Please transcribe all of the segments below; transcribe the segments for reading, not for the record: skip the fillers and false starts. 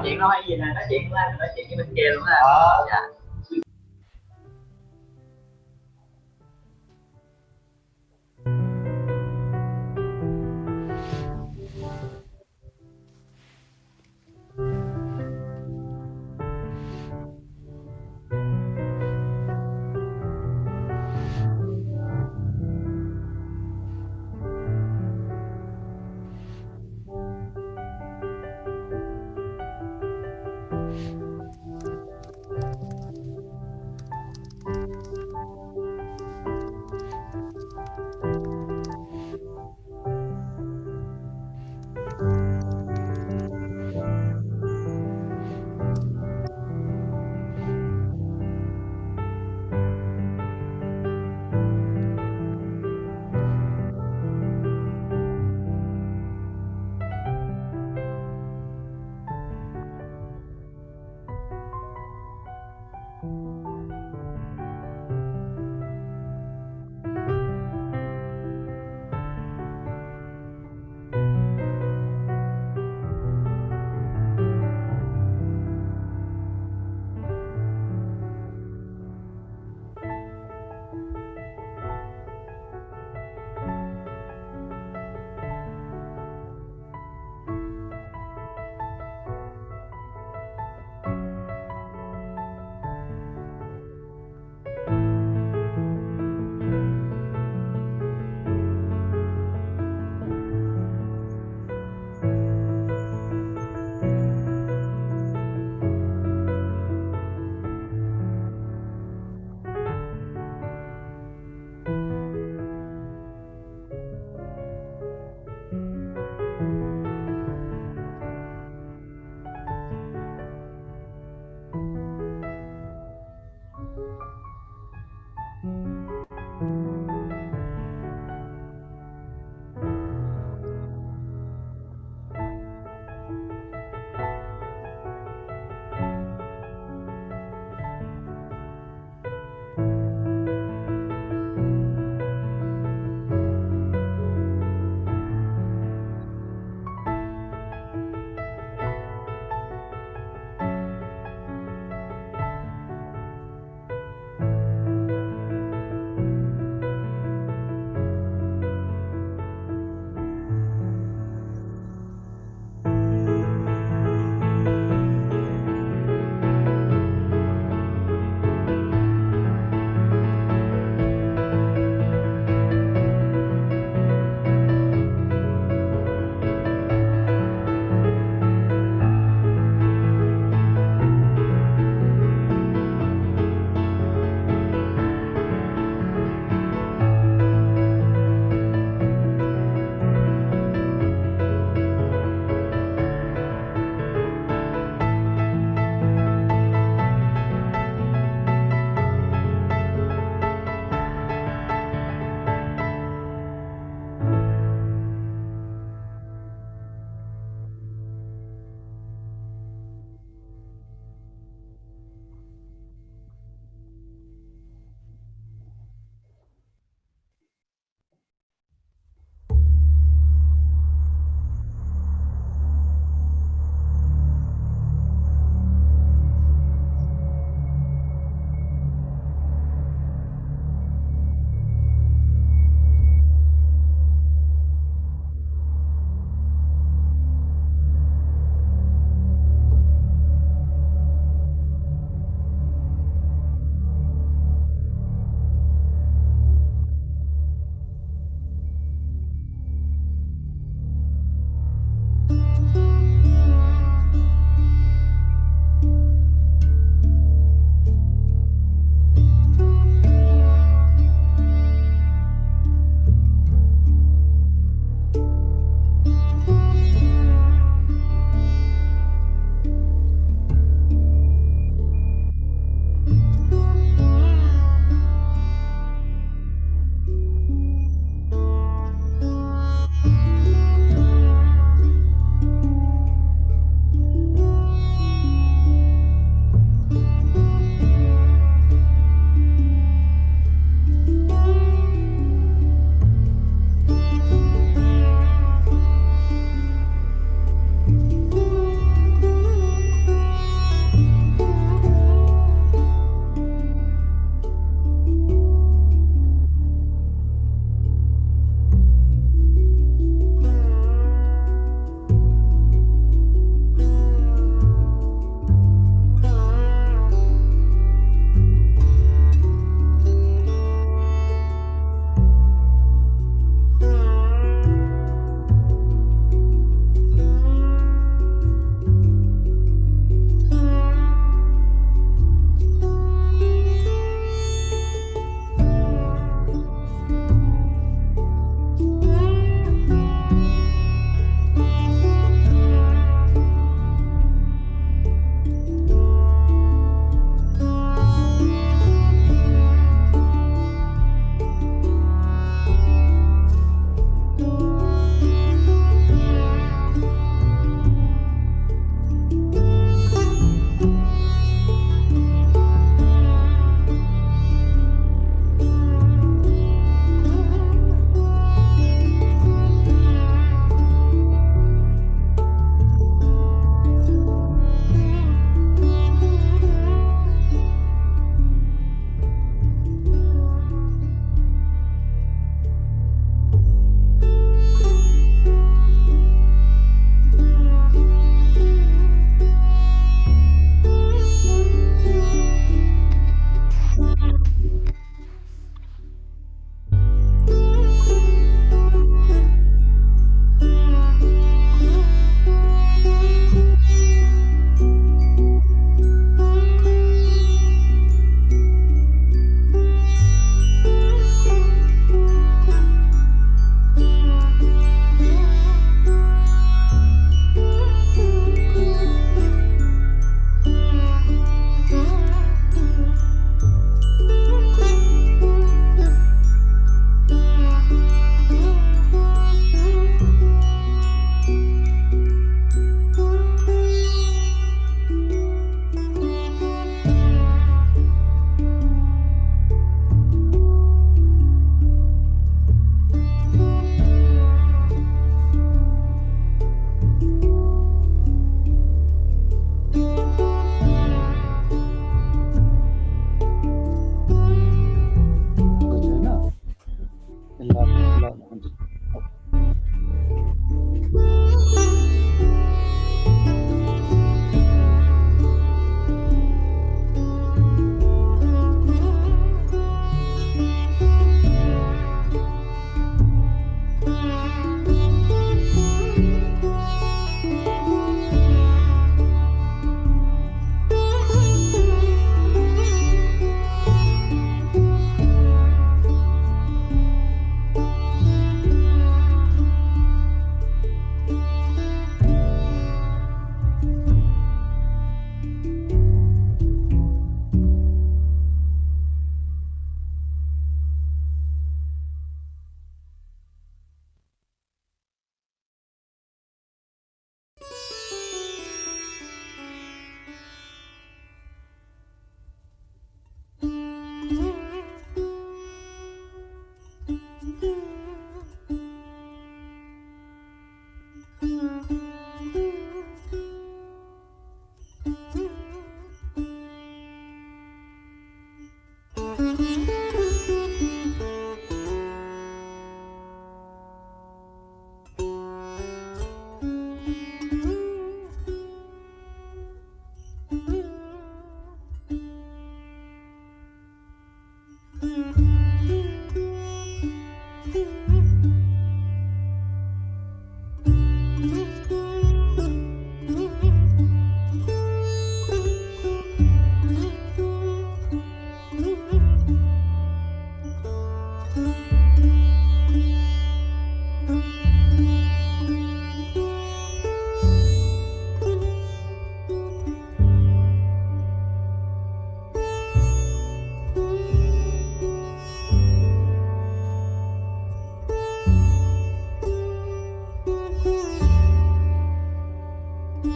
chuyện đâu hay gì nè, nói chuyện với anh, nói chuyện với bên kia luôn á. Dạ.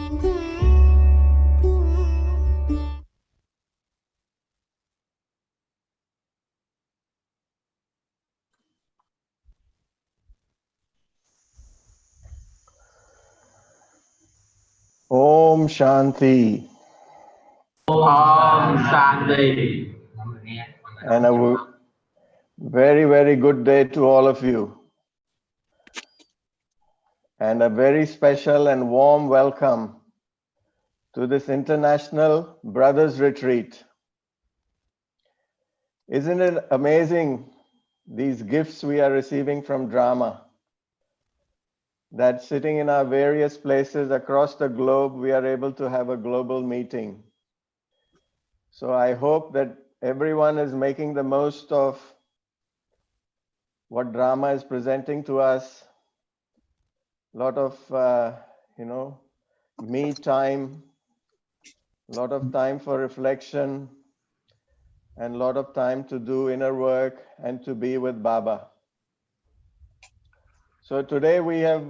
Om Shanti. Om Shanti. And a very, very good day to all of you. And a very special and warm welcome to this International Brothers Retreat. Isn't it amazing, these gifts we are receiving from Brahma? That sitting in our various places across the globe, we are able to have a global meeting. So I hope that everyone is making the most of what Brahma is presenting to us. A lot of, me time, a lot of time for reflection, and a lot of time to do inner work and to be with Baba. So today we have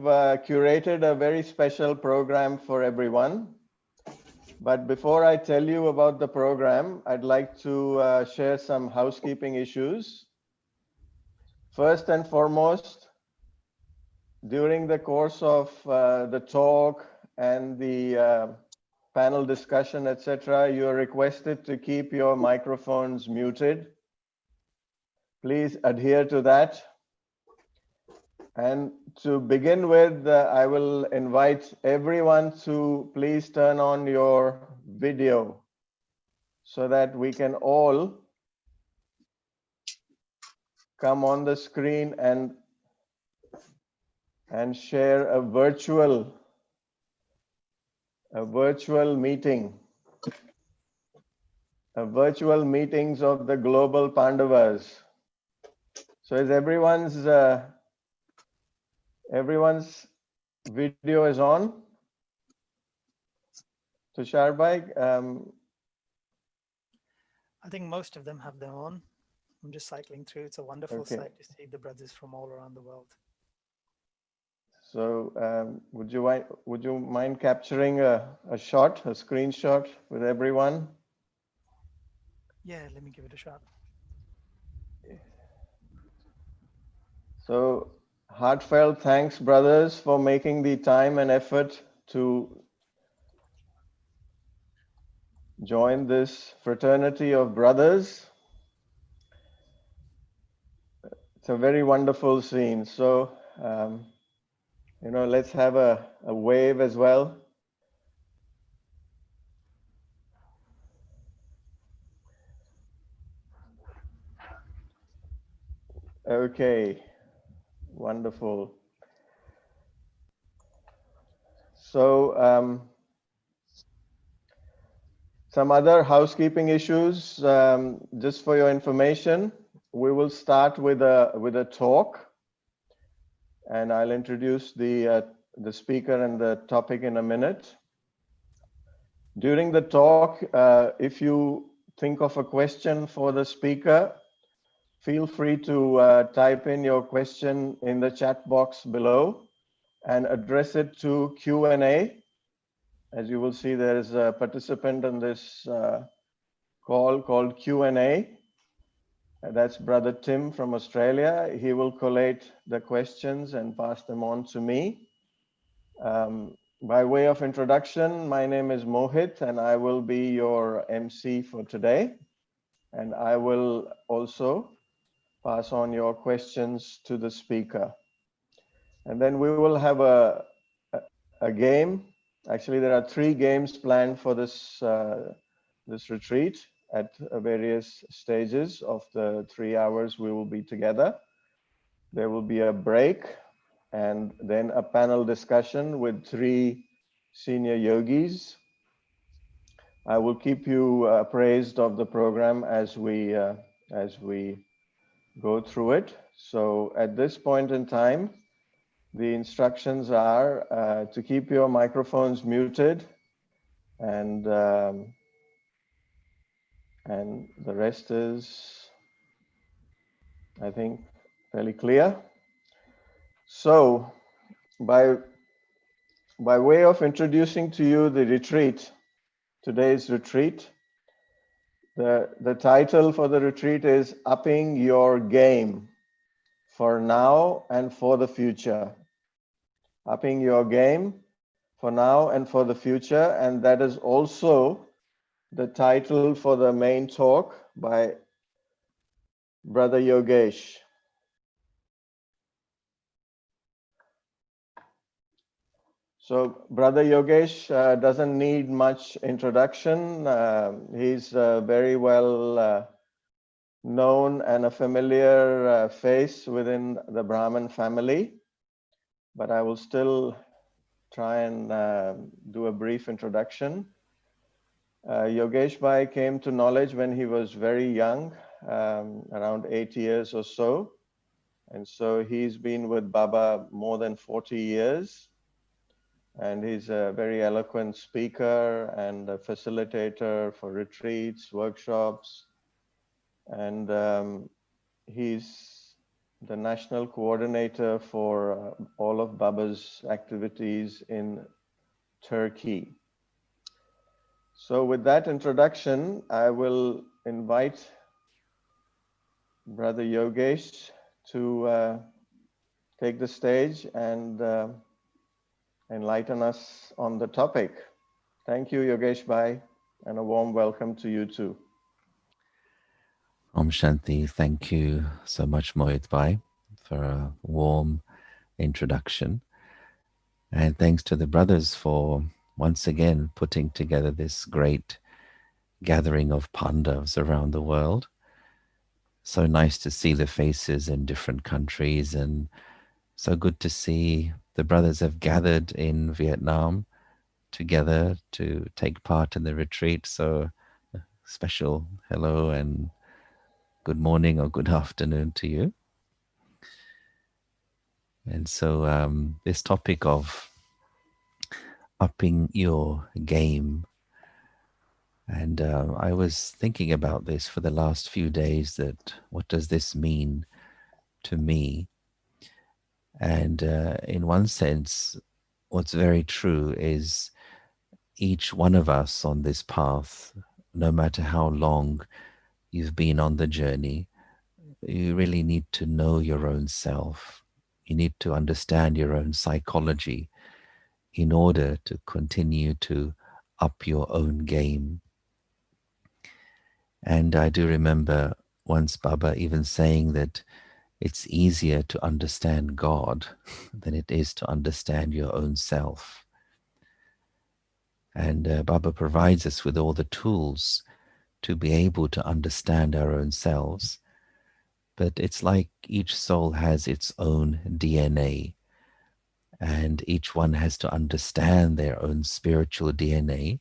curated a very special program for everyone. But before I tell you about the program, I'd like to share some housekeeping issues. First and foremost, during the course of the talk and the panel discussion, etc., you are requested to keep your microphones muted. Please adhere to that. And to begin with, I will invite everyone to please turn on your video so that we can all come on the screen and share a virtual meeting, a virtual meetings of the global Pandavas. So is everyone's video is on? Tushar bhai, I think most of them have them on. I'm just cycling through. It's a wonderful sight to see the brothers from all around the world. So would you mind capturing a screenshot with everyone? Yeah, let me give it a shot. So heartfelt thanks, brothers, for making the time and effort to join this fraternity of brothers. It's a very wonderful scene. So, let's have a wave as well. Okay, wonderful. So, some other housekeeping issues, just for your information. We will start with a talk, and I'll introduce the speaker and the topic in a minute. During the talk, if you think of a question for the speaker, feel free to type in your question in the chat box below and address it to Q&A. As you will see, there is a participant on this call called Q&A. That's Brother Tim from Australia. He will collate the questions and pass them on to me. By way of introduction, my name is Mohit and I will be your MC for today. And I will also pass on your questions to the speaker. And then we will have a game. Actually, there are 3 games planned for this retreat at various stages of the 3 hours we will be together. There will be a break and then a panel discussion with 3 senior yogis. I will keep you appraised of the program as we go through it. So at this point in time, the instructions are to keep your microphones muted, and the rest is, I think, fairly clear. So by by way of introducing to you the retreat, today's retreat, the title for the retreat is Upping Your Game for Now and for the Future. Upping your game for now and for the future. And that is also the title for the main talk by Brother Yogesh. So Brother Yogesh doesn't need much introduction. He's very well known and a familiar face within the Brahman family, but I will still try and do a brief introduction. Yogesh Bhai came to knowledge when he was very young, around 8 years or so. And so he's been with Baba more than 40 years. And he's a very eloquent speaker and a facilitator for retreats, workshops. And he's the national coordinator for all of Baba's activities in Turkey. So with that introduction, I will invite Brother Yogesh to take the stage and enlighten us on the topic. Thank you, Yogesh Bhai, and a warm welcome to you too. Om Shanti, thank you so much, Mohit Bhai, for a warm introduction. And thanks to the brothers for once again putting together this great gathering of Pandavas around the world. So nice to see the faces in different countries, and so good to see the brothers have gathered in Vietnam together to take part in the retreat. So special hello and good morning or good afternoon to you. And so this topic of upping your game, and I was thinking about this for the last few days, that what does this mean to me? And in one sense, what's very true is each one of us on this path, no matter how long you've been on the journey, you really need to know your own self. You need to understand your own psychology in order to continue to up your own game. And I do remember once Baba even saying that it's easier to understand God than it is to understand your own self. And Baba provides us with all the tools to be able to understand our own selves. But it's like each soul has its own DNA, and each one has to understand their own spiritual DNA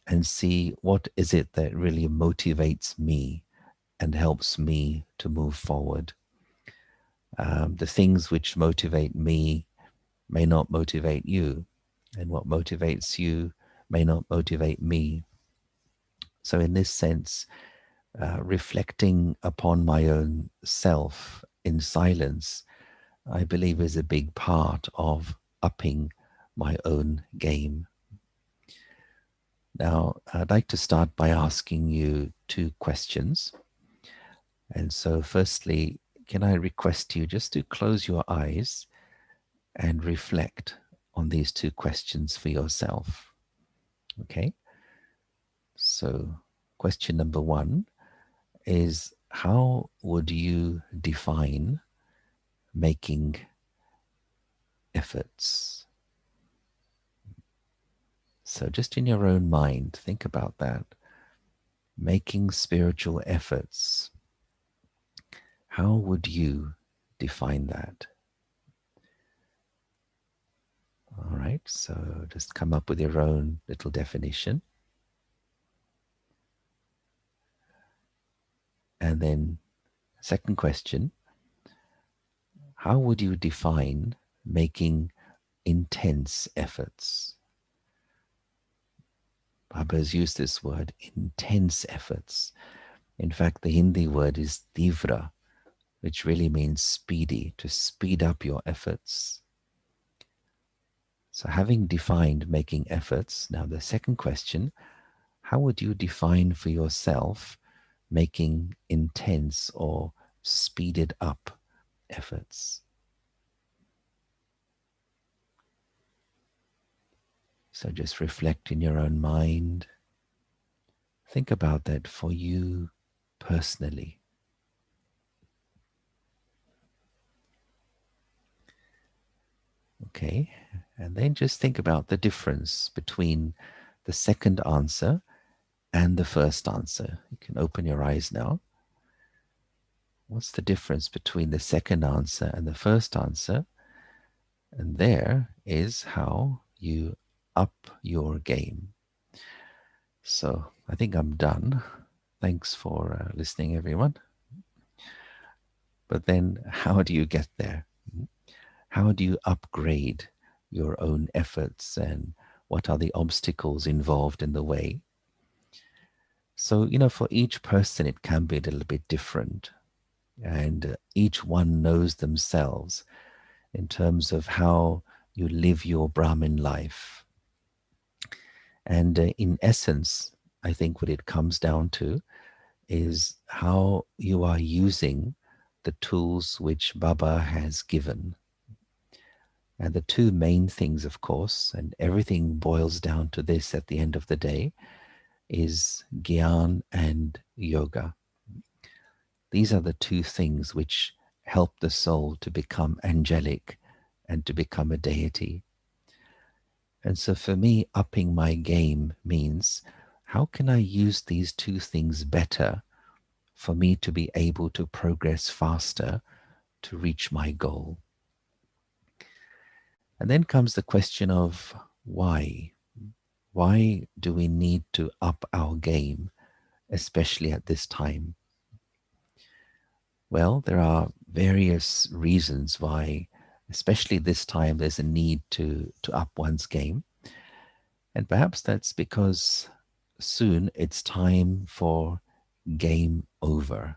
and see what is it that really motivates me and helps me to move forward. The things which motivate me may not motivate you, and what motivates you may not motivate me. So in this sense, reflecting upon my own self in silence, I believe, is a big part of upping my own game. Now, I'd like to start by asking you two questions. And so firstly, can I request you just to close your eyes and reflect on these two questions for yourself? Okay? So question number one is, how would you define making efforts? So just in your own mind, think about that. Making spiritual efforts. How would you define that? All right, so just come up with your own little definition. And then second question, how would you define making intense efforts? Baba has used this word, intense efforts. In fact, the Hindi word is tivra, which really means speedy, to speed up your efforts. So having defined making efforts, now the second question, how would you define for yourself making intense or speeded up efforts? So just reflect in your own mind. Think about that for you personally. Okay, and then just think about the difference between the second answer and the first answer. You can open your eyes now. What's the difference between the second answer and the first answer? And there is how you up your game. So I think I'm done. Thanks for listening, everyone. But then how do you get there? How do you upgrade your own efforts, and what are the obstacles involved in the way? So, for each person, it can be a little bit different. And each one knows themselves in terms of how you live your Brahmin life. And in essence, I think what it comes down to is how you are using the tools which Baba has given. And the two main things, of course, and everything boils down to this at the end of the day, is Gyan and Yoga. These are the two things which help the soul to become angelic and to become a deity. And so for me, upping my game means, how can I use these two things better for me to be able to progress faster to reach my goal? And then comes the question of why. Why do we need to up our game, especially at this time? Well, there are various reasons why, especially this time, there's a need to up one's game. And perhaps that's because soon it's time for game over.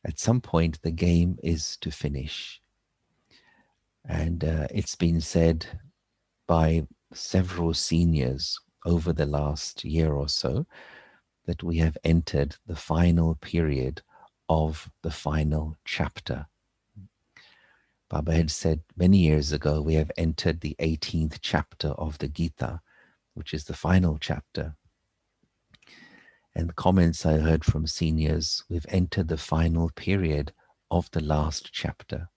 At some point, the game is to finish. And it's been said by several seniors over the last year or so that we have entered the final period of the final chapter. Baba had said many years ago, we have entered the 18th chapter of the Gita, which is the final chapter. And the comments I heard from seniors, we've entered the final period of the last chapter.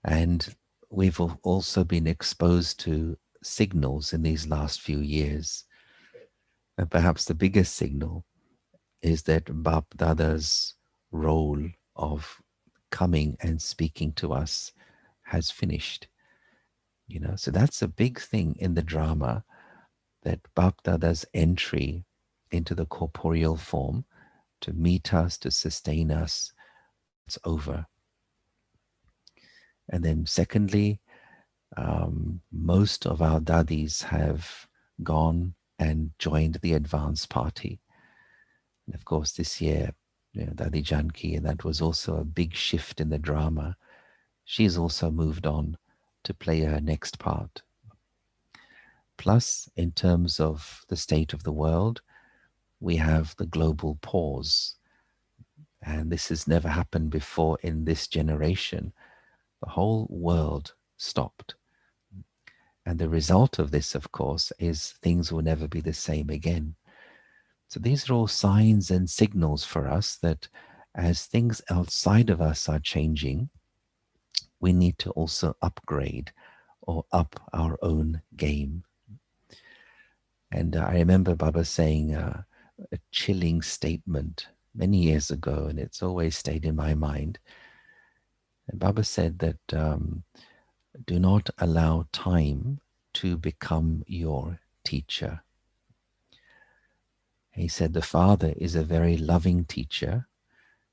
And we've also been exposed to signals in these last few years. And perhaps the biggest signal is that Bap Dada's role of coming and speaking to us has finished. So that's a big thing in the drama, that Bap Dada's entry into the corporeal form to meet us, to sustain us, it's over. And then secondly, most of our dadis have gone and joined the advance party. And of course, this year, Dadi Janki, and that was also a big shift in the drama. She's also moved on to play her next part. Plus, in terms of the state of the world, we have the global pause. And this has never happened before in this generation. The whole world stopped. And the result of this, of course, is things will never be the same again. So these are all signs and signals for us that as things outside of us are changing, we need to also upgrade or up our own game. And I remember Baba saying a chilling statement many years ago, and it's always stayed in my mind. And Baba said that do not allow time to become your teacher. He said the Father is a very loving teacher,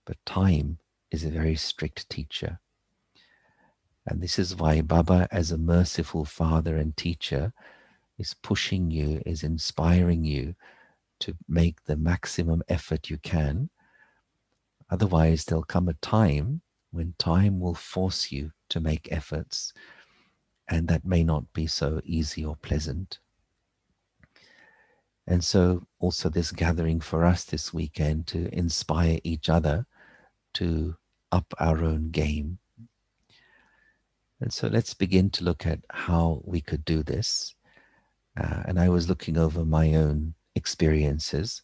but time is a very strict teacher. And this is why Baba, as a merciful Father and teacher, is pushing you, is inspiring you to make the maximum effort you can. Otherwise, there'll come a time when time will force you to make efforts. and that may not be so easy or pleasant. And so also this gathering for us this weekend to inspire each other to up our own game. And so let's begin to look at how we could do this. And I was looking over my own experiences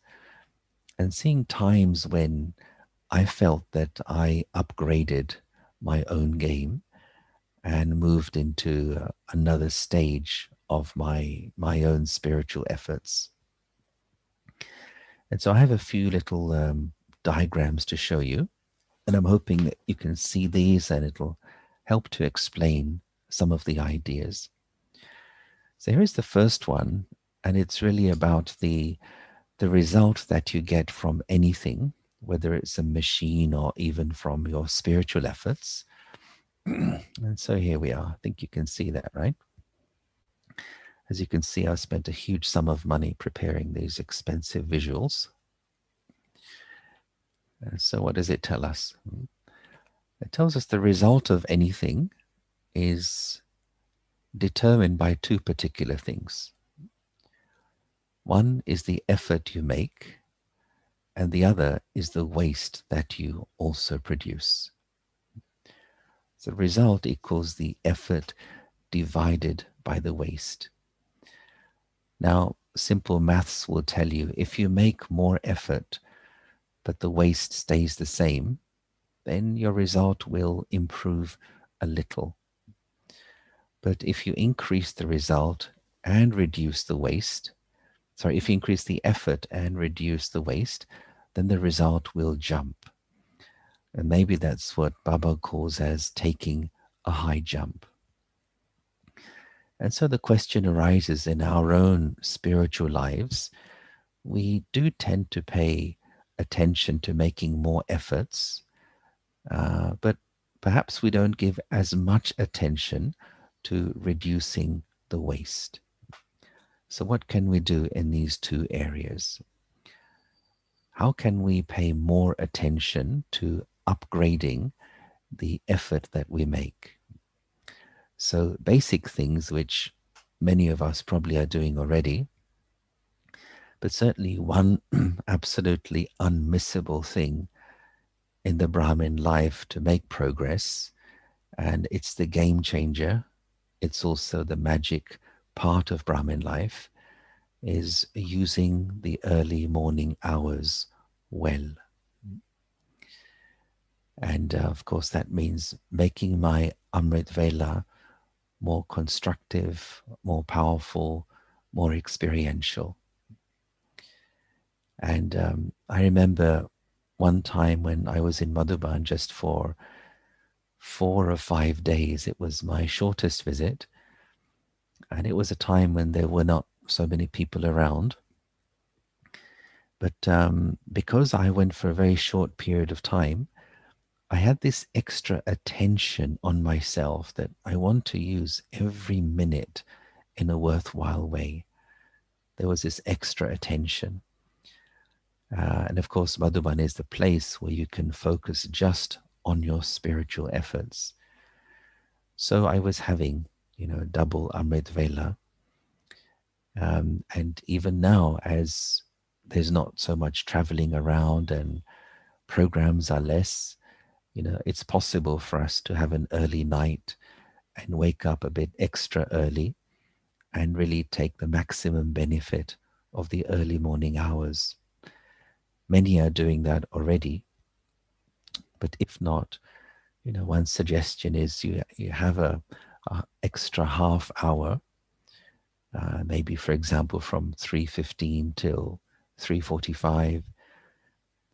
and seeing times when I felt that I upgraded my own game and moved into another stage of my own spiritual efforts. And so I have a few little diagrams to show you, and I'm hoping that you can see these and it'll help to explain some of the ideas. So here's the first one, and it's really about the result that you get from anything, whether it's a machine or even from your spiritual efforts. And so here we are. I think you can see that, right? As you can see, I spent a huge sum of money preparing these expensive visuals. So what does it tell us? It tells us the result of anything is determined by two particular things. One is the effort you make, and the other is the waste that you also produce. The result equals the effort divided by the waste. Now, simple maths will tell you if you make more effort, but the waste stays the same, then your result will improve a little. But if you increase the result and reduce the waste, if you increase the effort and reduce the waste, then the result will jump. And maybe that's what Baba calls as taking a high jump. And so the question arises in our own spiritual lives. We do tend to pay attention to making more efforts, but perhaps we don't give as much attention to reducing the waste. So what can we do in these two areas? How can we pay more attention to upgrading the effort that we make? So basic things which many of us probably are doing already, but certainly one absolutely unmissable thing in the Brahmin life to make progress, and it's the game changer, it's also the magic part of Brahmin life, is using the early morning hours well. And of course that means making my Amrit Vela more constructive, more powerful, more experiential. And I remember one time when I was in Madhuban just for 4 or 5 days. It was my shortest visit, and it was a time when there were not so many people around. But because I went for a very short period of time, I had this extra attention on myself that I want to use every minute in a worthwhile way. There was this extra attention. And of course, Madhuban is the place where you can focus just on your spiritual efforts. So I was having, double Amrit Vela. And even now, as there's not so much traveling around and programs are less, it's possible for us to have an early night and wake up a bit extra early and really take the maximum benefit of the early morning hours. Many are doing that already, but if not, one suggestion is you have a extra half hour, maybe for example from 3:15 till 3:45.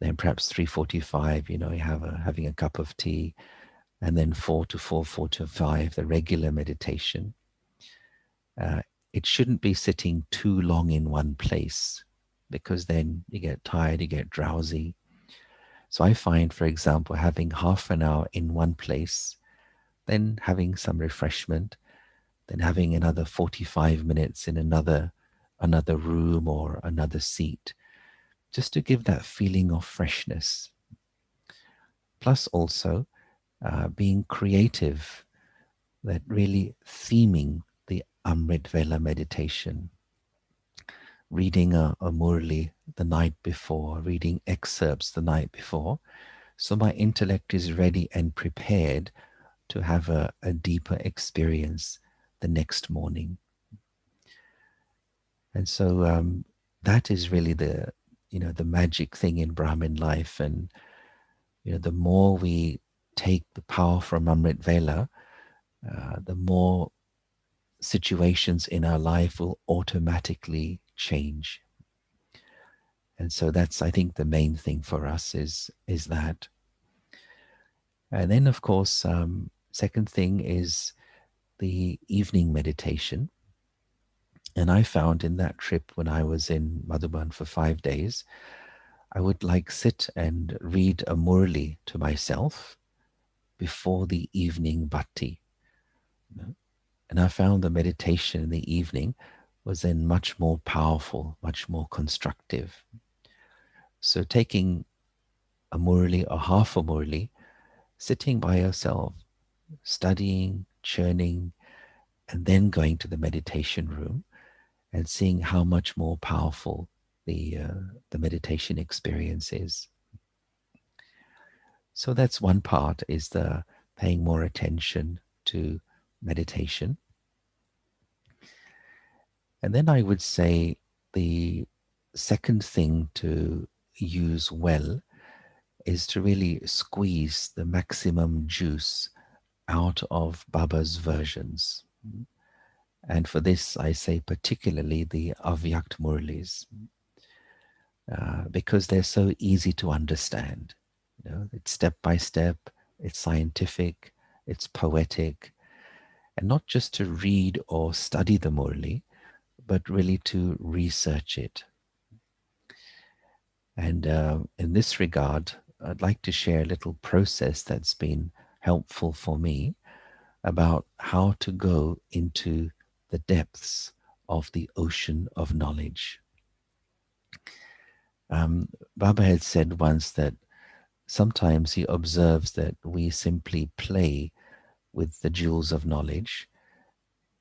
Then perhaps 3:45, you having a cup of tea, and then 4 to 4:45, the regular meditation. It shouldn't be sitting too long in one place, because then you get tired, you get drowsy. So I find, for example, having half an hour in one place, then having some refreshment, then having another 45 minutes in another room or another seat, just to give that feeling of freshness. Plus also being creative that really theming the Amrit Vela meditation, reading a Murli the night before, reading excerpts the night before, so my intellect is ready and prepared to have a deeper experience the next morning. And so that is really the magic thing in Brahmin life. And the more we take the power from Amrit Vela, the more situations in our life will automatically change. And so that's, I think, the main thing for us is that. And then, of course, second thing is the evening meditation. And I found in that trip when I was in Madhuban for 5 days, I would sit and read a Murli to myself before the evening bhakti. And I found the meditation in the evening was then much more powerful, much more constructive. So taking a Murli or half a Murli, sitting by yourself, studying, churning, and then going to the meditation room and seeing how much more powerful the meditation experience is. So that's one part, is the paying more attention to meditation. And then I would say the second thing to use well is to really squeeze the maximum juice out of Baba's versions. And for this, I say particularly the Avyakt Murlis, because they're so easy to understand. It's step by step, it's scientific, it's poetic, and not just to read or study the Murli, but really to research it. And in this regard, I'd like to share a little process that's been helpful for me about how to go into the depths of the ocean of knowledge. Baba had said once that sometimes he observes that we simply play with the jewels of knowledge.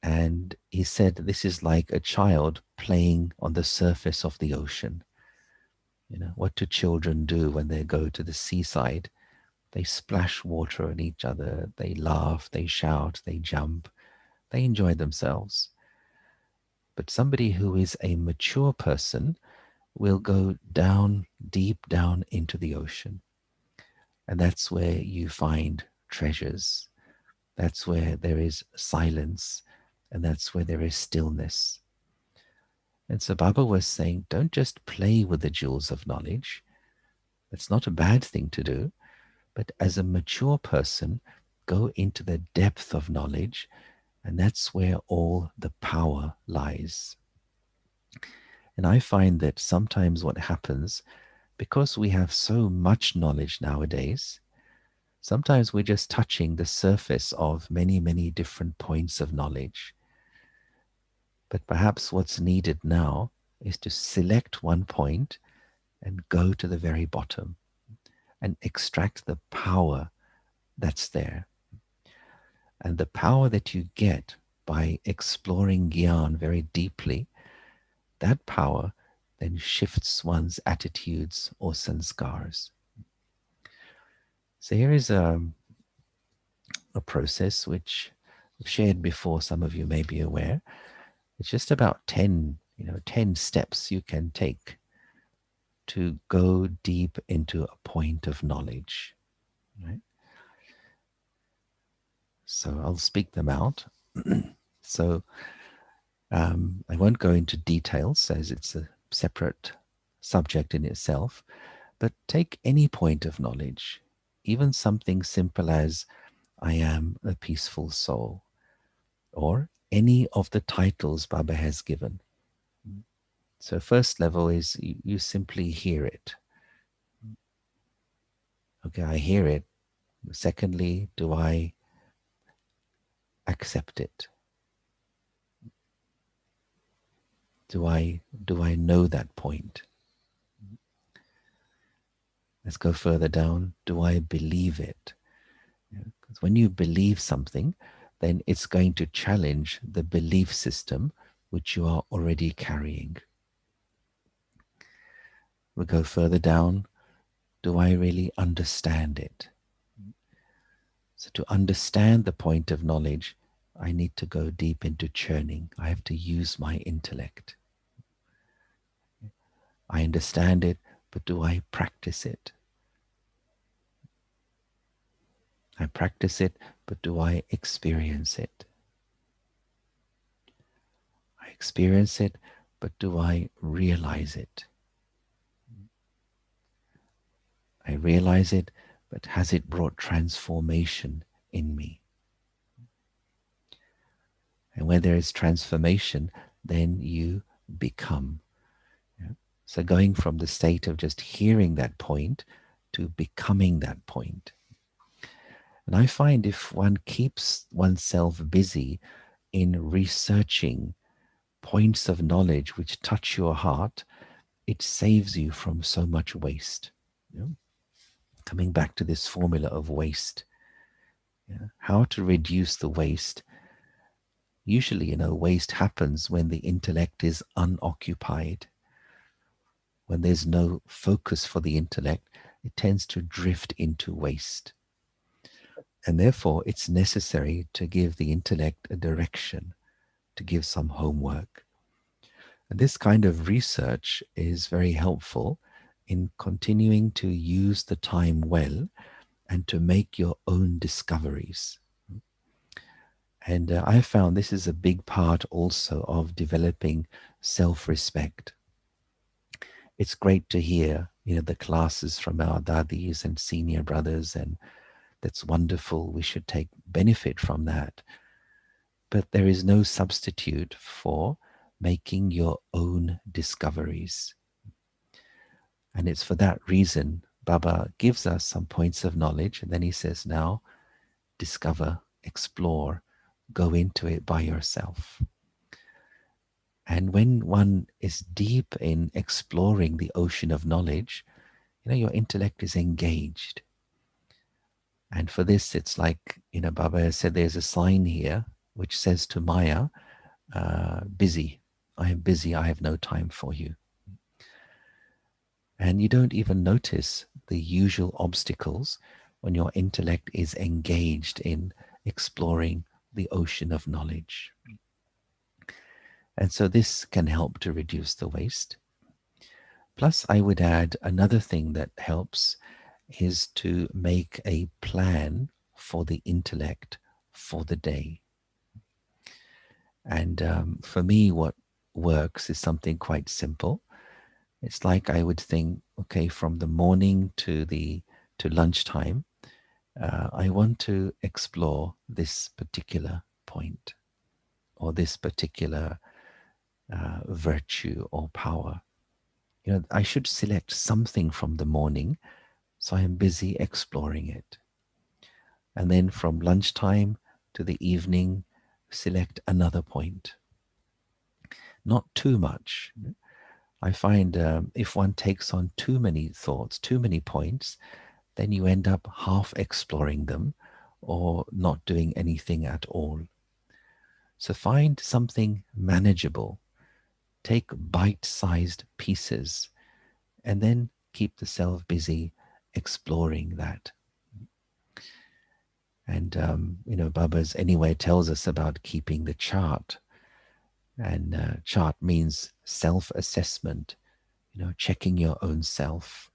And he said this is like a child playing on the surface of the ocean. What do children do when they go to the seaside? They splash water on each other, they laugh, they shout, they jump, they enjoy themselves. But somebody who is a mature person will go down, deep down into the ocean. And that's where you find treasures. That's where there is silence, and that's where there is stillness. And so Baba was saying, don't just play with the jewels of knowledge. That's not a bad thing to do. But as a mature person, go into the depth of knowledge, and that's where all the power lies. And I find that sometimes what happens, because we have so much knowledge nowadays, sometimes we're just touching the surface of many, many different points of knowledge. But perhaps what's needed now is to select one point and go to the very bottom and extract the power that's there. And the power that you get by exploring Gyan very deeply, that power then shifts one's attitudes or sanskars. So here is a process which I've shared before, some of you may be aware. It's just about 10 steps you can take to go deep into a point of knowledge, right? So I'll speak them out. So I won't go into details as it's a separate subject in itself, but take any point of knowledge, even something simple as I am a peaceful soul, or any of the titles Baba has given. So first level is you simply hear it. Okay, I hear it. Secondly, do I accept it? Do I know that point? Let's go further down. Do I believe it? Because when you believe something, then it's going to challenge the belief system which you are already carrying. We go further down. Do I really understand it? So to understand the point of knowledge, I need to go deep into churning. I have to use my intellect. I understand it, but do I practice it? I practice it, but do I experience it? I experience it, but do I realize it? I realize it, but has it brought transformation in me? And when there is transformation, then you become. Yeah? So going from the state of just hearing that point to becoming that point. And I find if one keeps oneself busy in researching points of knowledge which touch your heart, it saves you from so much waste. You know? Coming back to this formula of waste. Yeah? How to reduce the waste. Usually, waste happens when the intellect is unoccupied. When there's no focus for the intellect, it tends to drift into waste. And therefore, it's necessary to give the intellect a direction, to give some homework. And this kind of research is very helpful in continuing to use the time well and to make your own discoveries. And I found this is a big part also of developing self-respect. It's great to hear, the classes from our dadis and senior brothers, and that's wonderful. We should take benefit from that. But there is no substitute for making your own discoveries. And it's for that reason Baba gives us some points of knowledge, and then he says, now discover, explore, go into it by yourself. And when one is deep in exploring the ocean of knowledge, your intellect is engaged. And for this, it's like, Baba has said, there's a sign here which says to Maya, busy. I am busy. I have no time for you. And you don't even notice the usual obstacles when your intellect is engaged in exploring the ocean of knowledge. And so this can help to reduce the waste. Plus, I would add another thing that helps is to make a plan for the intellect for the day. And for me, what works is something quite simple. It's like I would think, okay, from the morning to lunchtime, I want to explore this particular point or this particular virtue or power. I should select something from the morning, so I am busy exploring it. And then from lunchtime to the evening, select another point. Not too much. I find if one takes on too many thoughts, too many points, then you end up half exploring them or not doing anything at all. So find something manageable. Take bite-sized pieces and then keep the self busy exploring that. And, Baba's anyway tells us about keeping the chart. And chart means self-assessment, checking your own self.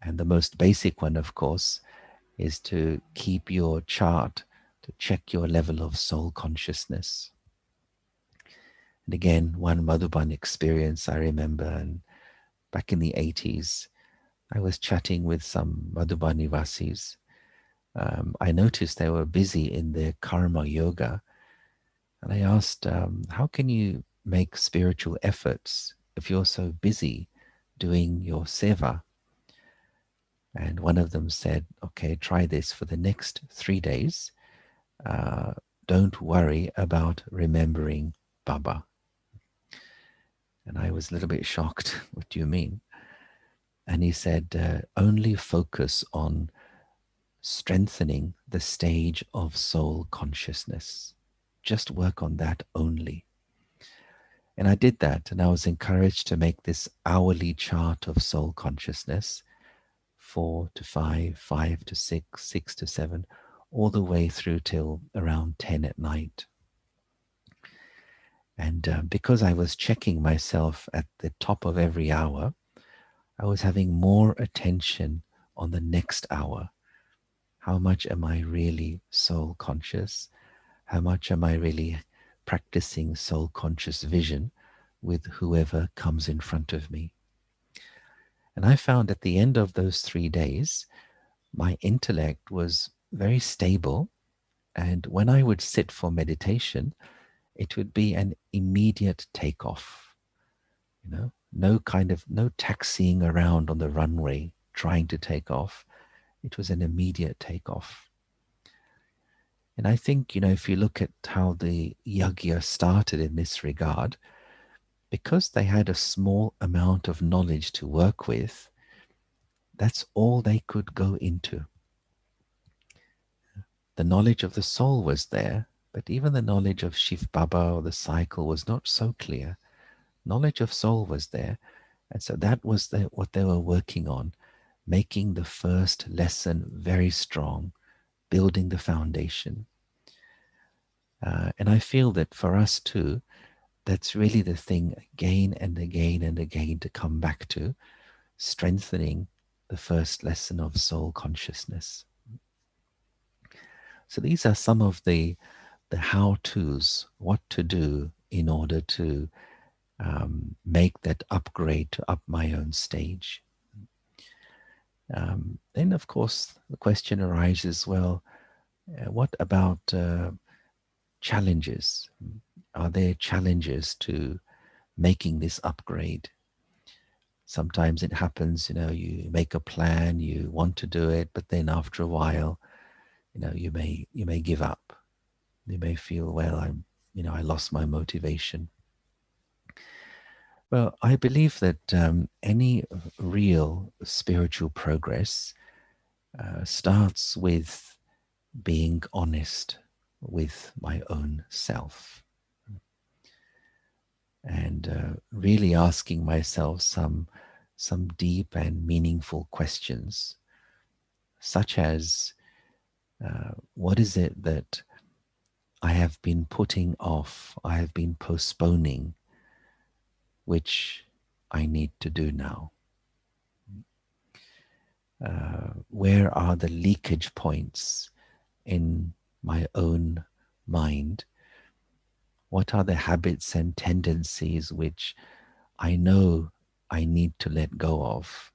And the most basic one, of course, is to keep your chart, to check your level of soul consciousness. And again, one Madhuban experience I remember, and back in the 80s, I was chatting with some Madhuban Nivasis. I noticed they were busy in their karma yoga. And I asked, how can you make spiritual efforts if you're so busy doing your seva? And one of them said, okay, try this for the next 3 days. Don't worry about remembering Baba. And I was a little bit shocked. What do you mean? And he said, only focus on strengthening the stage of soul consciousness. Just work on that only. And I did that, and I was encouraged to make this hourly chart of soul consciousness, 4 to 5, 5 to 6, 6 to 7, all the way through till around 10 at night. And because I was checking myself at the top of every hour, I was having more attention on the next hour. How much am I really soul conscious? How much am I really practicing soul conscious vision with whoever comes in front of me? And I found at the end of those 3 days, my intellect was very stable. And when I would sit for meditation, it would be an immediate takeoff. No taxiing around on the runway trying to take off. It was an immediate takeoff. And I think, if you look at how the yagya started in this regard, because they had a small amount of knowledge to work with, that's all they could go into. The knowledge of the soul was there, but even the knowledge of Shiv Baba or the cycle was not so clear. Knowledge of soul was there. And so that was what they were working on, making the first lesson very strong, building the foundation. And I feel that for us too, that's really the thing again and again and again to come back to, strengthening the first lesson of soul consciousness. So these are some of the how-tos, what to do in order to make that upgrade to up my own stage. Then, of course, the question arises, well, what about challenges? Are there challenges to making this upgrade? Sometimes it happens, you make a plan, you want to do it, but then after a while, you may give up. You may feel, well, I lost my motivation. Well, I believe that any real spiritual progress starts with being honest with my own self and really asking myself some deep and meaningful questions, such as what is it that I have been putting off, I have been postponing, which I need to do now? Where are the leakage points in my own mind? What are the habits and tendencies which I know I need to let go of,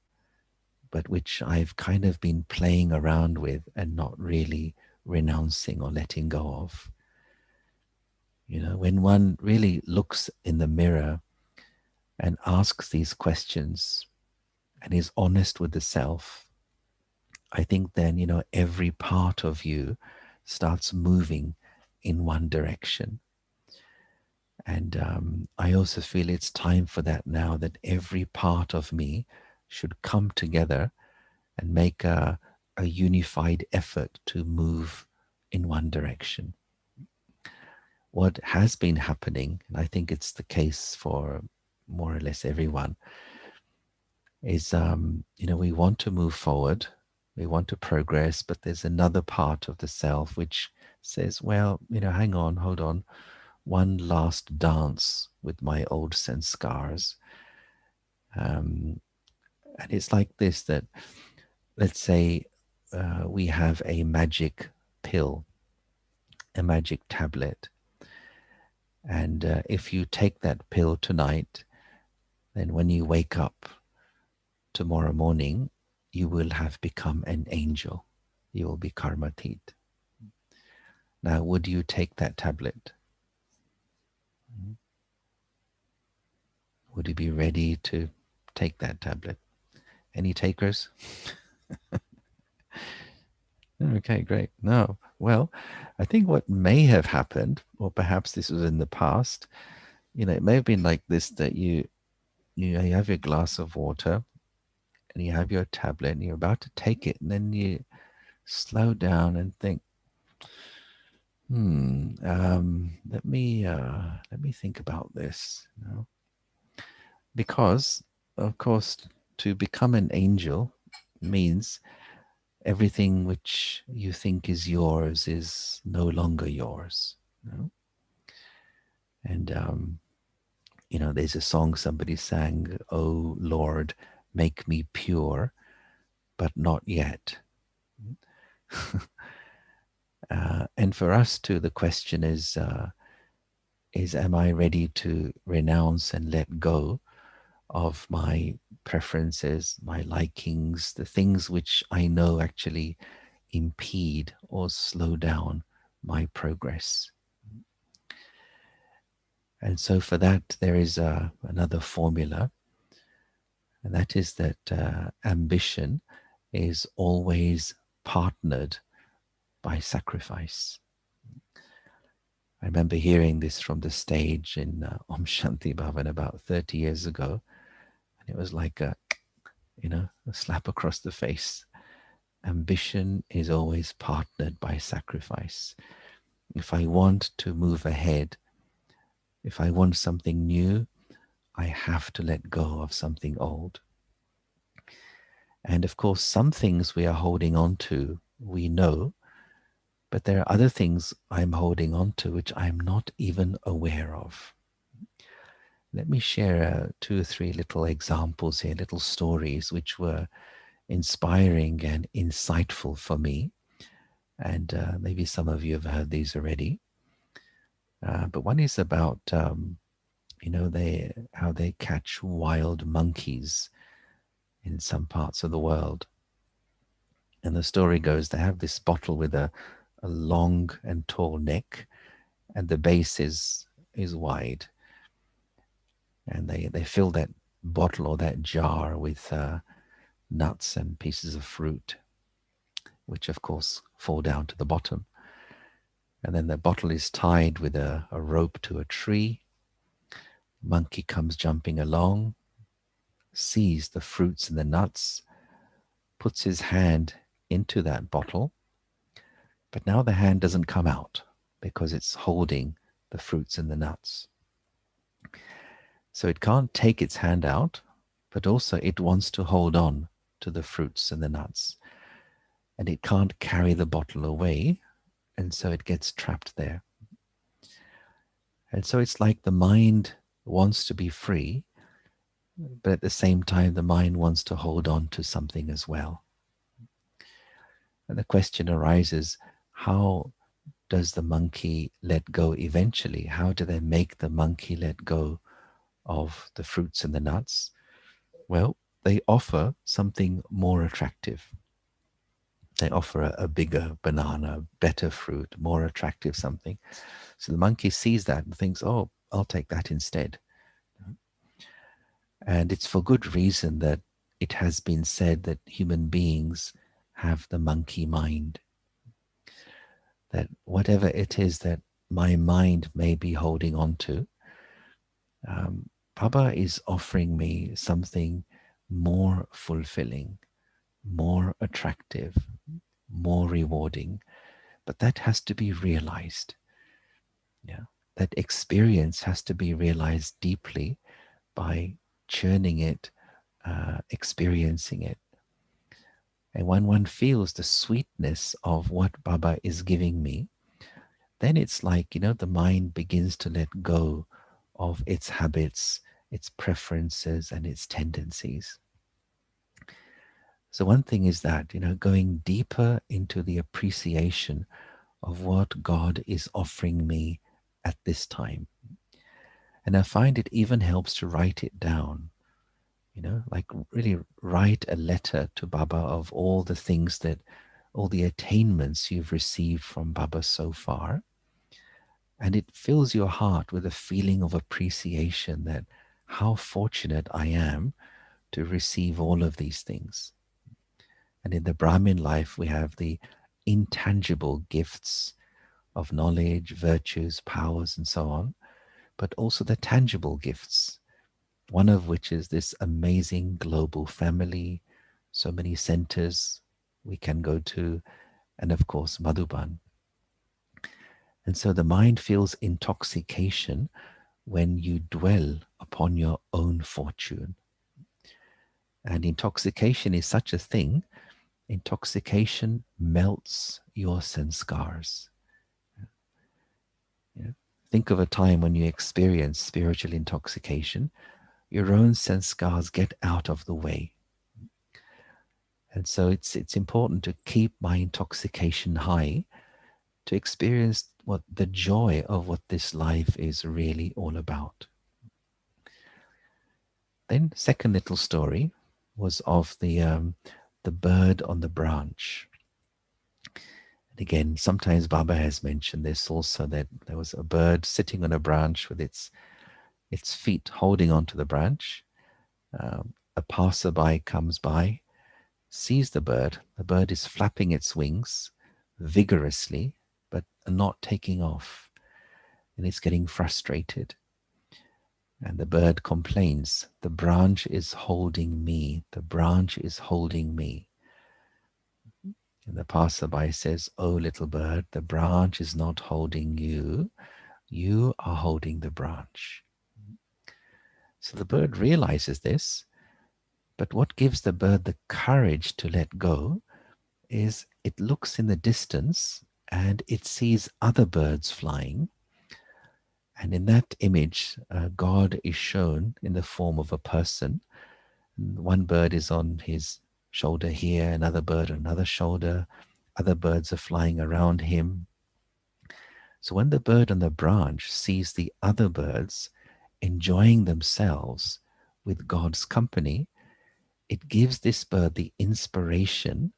but which I've kind of been playing around with and not really renouncing or letting go of? When one really looks in the mirror and asks these questions and is honest with the self, I think then, every part of you starts moving in one direction. And I also feel it's time for that now, that every part of me should come together and make a unified effort to move in one direction. What has been happening, and I think it's the case for more or less everyone, is, we want to move forward, we want to progress, but there's another part of the self which says, well, hang on, hold on, one last dance with my old sanskars. And it's like this, that let's say we have a magic pill, a magic tablet. And if you take that pill tonight, then when you wake up tomorrow morning, you will have become an angel. You will be karmatit. Now, would you take that tablet? Would you be ready to take that tablet? Any takers? Okay, great. No. Well, I think what may have happened, or perhaps this was in the past, it may have been like this, that you have your glass of water and you have your tablet and you're about to take it, and then you slow down and think, Let me think about this. Because, of course, to become an angel means everything which you think is yours is no longer yours. And there's a song somebody sang, "Oh Lord, make me pure, but not yet." And for us too, the question is am I ready to renounce and let go of my preferences, my likings, the things which I know actually impede or slow down my progress? And so for that, there is another formula, and that is that ambition is always partnered by sacrifice. I remember hearing this from the stage in Om Shanti Bhavan about 30 years ago, and it was like a slap across the face. Ambition is always partnered by sacrifice. If I want to move ahead, if I want something new, I have to let go of something old. And of course, some things we are holding on to, we know, but there are other things I'm holding on to which I'm not even aware of. Let me share 2 or 3 little examples here, little stories which were inspiring and insightful for me. And maybe some of you have heard these already. But one is about, how they catch wild monkeys in some parts of the world. And the story goes, they have this bottle with a long and tall neck, and the base is wide. And they fill that bottle or that jar with nuts and pieces of fruit, which of course fall down to the bottom. And then the bottle is tied with a rope to a tree. Monkey comes jumping along, sees the fruits and the nuts, puts his hand into that bottle, but now the hand doesn't come out because it's holding the fruits and the nuts. So it can't take its hand out, but also it wants to hold on to the fruits and the nuts. And it can't carry the bottle away, and so it gets trapped there. And so it's like the mind wants to be free, but at the same time, the mind wants to hold on to something as well. And the question arises, how does the monkey let go eventually? How do they make the monkey let go of the fruits and the nuts? Well, they offer something more attractive. They offer a bigger banana, better fruit, more attractive something. So the monkey sees that and thinks, oh, I'll take that instead. And it's for good reason that it has been said that human beings have the monkey mind. That whatever it is that my mind may be holding on to, Baba is offering me something more fulfilling, more attractive, more rewarding, but that has to be realized. Yeah, that experience has to be realized deeply by churning it, experiencing it. And when one feels the sweetness of what Baba is giving me, then it's like, the mind begins to let go of its habits, its preferences, and its tendencies. So one thing is that, going deeper into the appreciation of what God is offering me at this time. And I find it even helps to write it down, like really write a letter to Baba of all the things all the attainments you've received from Baba so far. And it fills your heart with a feeling of appreciation that how fortunate I am to receive all of these things. And in the Brahmin life, we have the intangible gifts of knowledge, virtues, powers, and so on, but also the tangible gifts, one of which is this amazing global family, so many centers we can go to, and of course, Madhuban. And so the mind feels intoxication when you dwell upon your own fortune. And intoxication is such a thing. Intoxication melts your sanskars. Yeah. Think of a time when you experience spiritual intoxication. Your own sanskars get out of the way. And so it's important to keep my intoxication high, to experience what the joy of what this life is really all about. Then second little story was of the bird on the branch. And again, sometimes Baba has mentioned this also, that there was a bird sitting on a branch with its feet holding onto the branch. A passerby comes by, sees the bird. The bird is flapping its wings vigorously, but not taking off. And it's getting frustrated. And the bird complains, the branch is holding me. The branch is holding me. And the passerby says, oh, little bird, the branch is not holding you. You are holding the branch. So the bird realizes this, but what gives the bird the courage to let go is it looks in the distance and it sees other birds flying. And in that image, God is shown in the form of a person. One bird is on his shoulder here, another bird on another shoulder. Other birds are flying around him. So when the bird on the branch sees the other birds enjoying themselves with God's company, it gives this bird the inspiration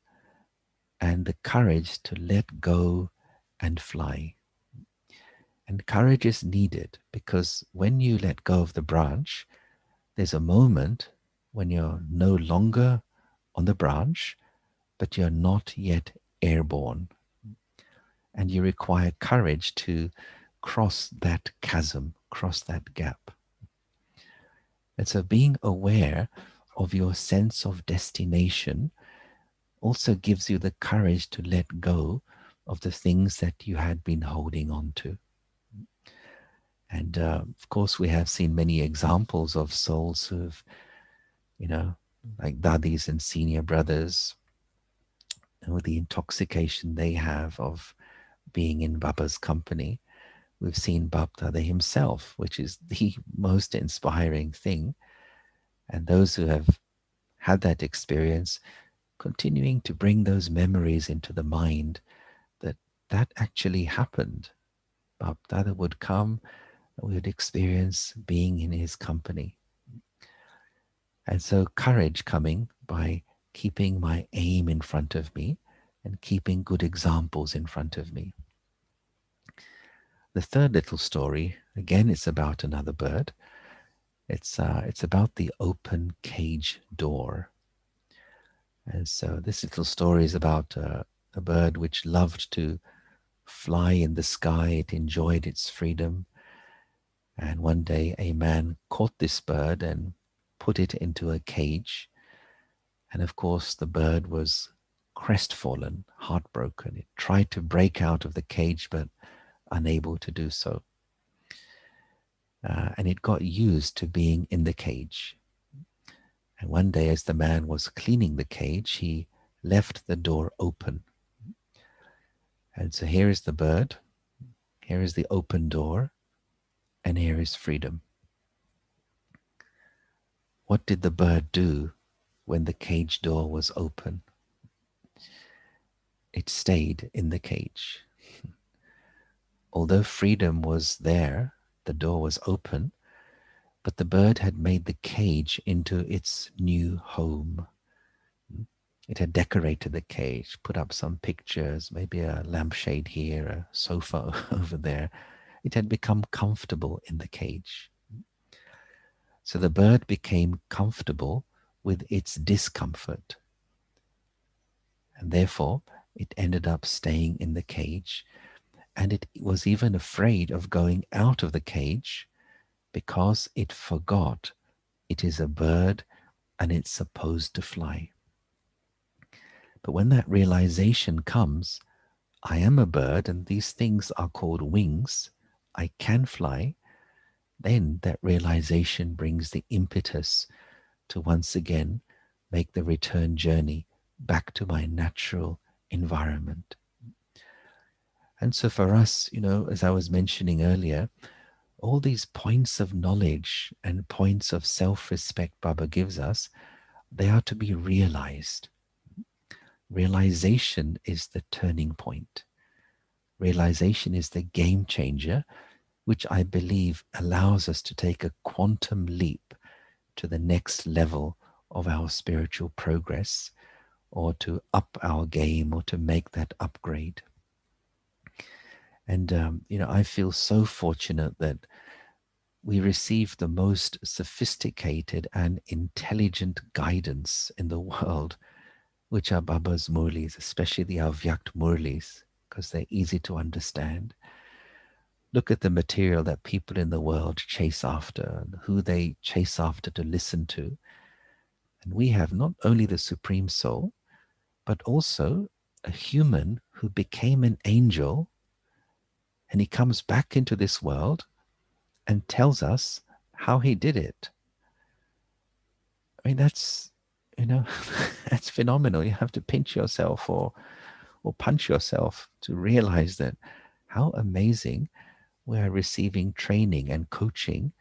and the courage to let go and fly. And courage is needed, because when you let go of the branch, there's a moment when you're no longer on the branch, but you're not yet airborne. And you require courage to cross that chasm, cross that gap. And so being aware of your sense of destination also gives you the courage to let go of the things that you had been holding on to. And of course, we have seen many examples of souls who've, like dadis and senior brothers, and with the intoxication they have of being in Baba's company. We've seen Bab Dada himself, which is the most inspiring thing. And those who have had that experience, continuing to bring those memories into the mind, that actually happened. Bab Dada would come, we would experience being in his company. And so courage coming by keeping my aim in front of me and keeping good examples in front of me. The third little story, again, it's about another bird. It's about the open cage door. And so this little story is about a bird which loved to fly in the sky. It enjoyed its freedom. And one day a man caught this bird and put it into a cage. And of course the bird was crestfallen, heartbroken. It tried to break out of the cage, but unable to do so. And it got used to being in the cage. And one day as the man was cleaning the cage, he left the door open. And so here is the bird, here is the open door, and here is freedom. What did the bird do when the cage door was open? It stayed in the cage. Although freedom was there, the door was open, but the bird had made the cage into its new home. It had decorated the cage, put up some pictures, maybe a lampshade here, a sofa over there. It had become comfortable in the cage. So the bird became comfortable with its discomfort. And therefore, it ended up staying in the cage. And it was even afraid of going out of the cage because it forgot it is a bird and it's supposed to fly. But when that realization comes, I am a bird and these things are called wings, I can fly, then that realization brings the impetus to once again make the return journey back to my natural environment. And so for us, as I was mentioning earlier, all these points of knowledge and points of self-respect Baba gives us, they are to be realized. Realization is the turning point. Realization is the game changer, which I believe allows us to take a quantum leap to the next level of our spiritual progress, or to up our game, or to make that upgrade. And, I feel so fortunate that we receive the most sophisticated and intelligent guidance in the world, which are Baba's Murlis, especially the Avyakt Murlis, because they're easy to understand. Look at the material that people in the world chase after, who they chase after to listen to. And we have not only the Supreme Soul, but also a human who became an angel, and he comes back into this world and tells us how he did it. I mean, that's, that's phenomenal. You have to pinch yourself or punch yourself to realize that how amazing we're receiving training and coaching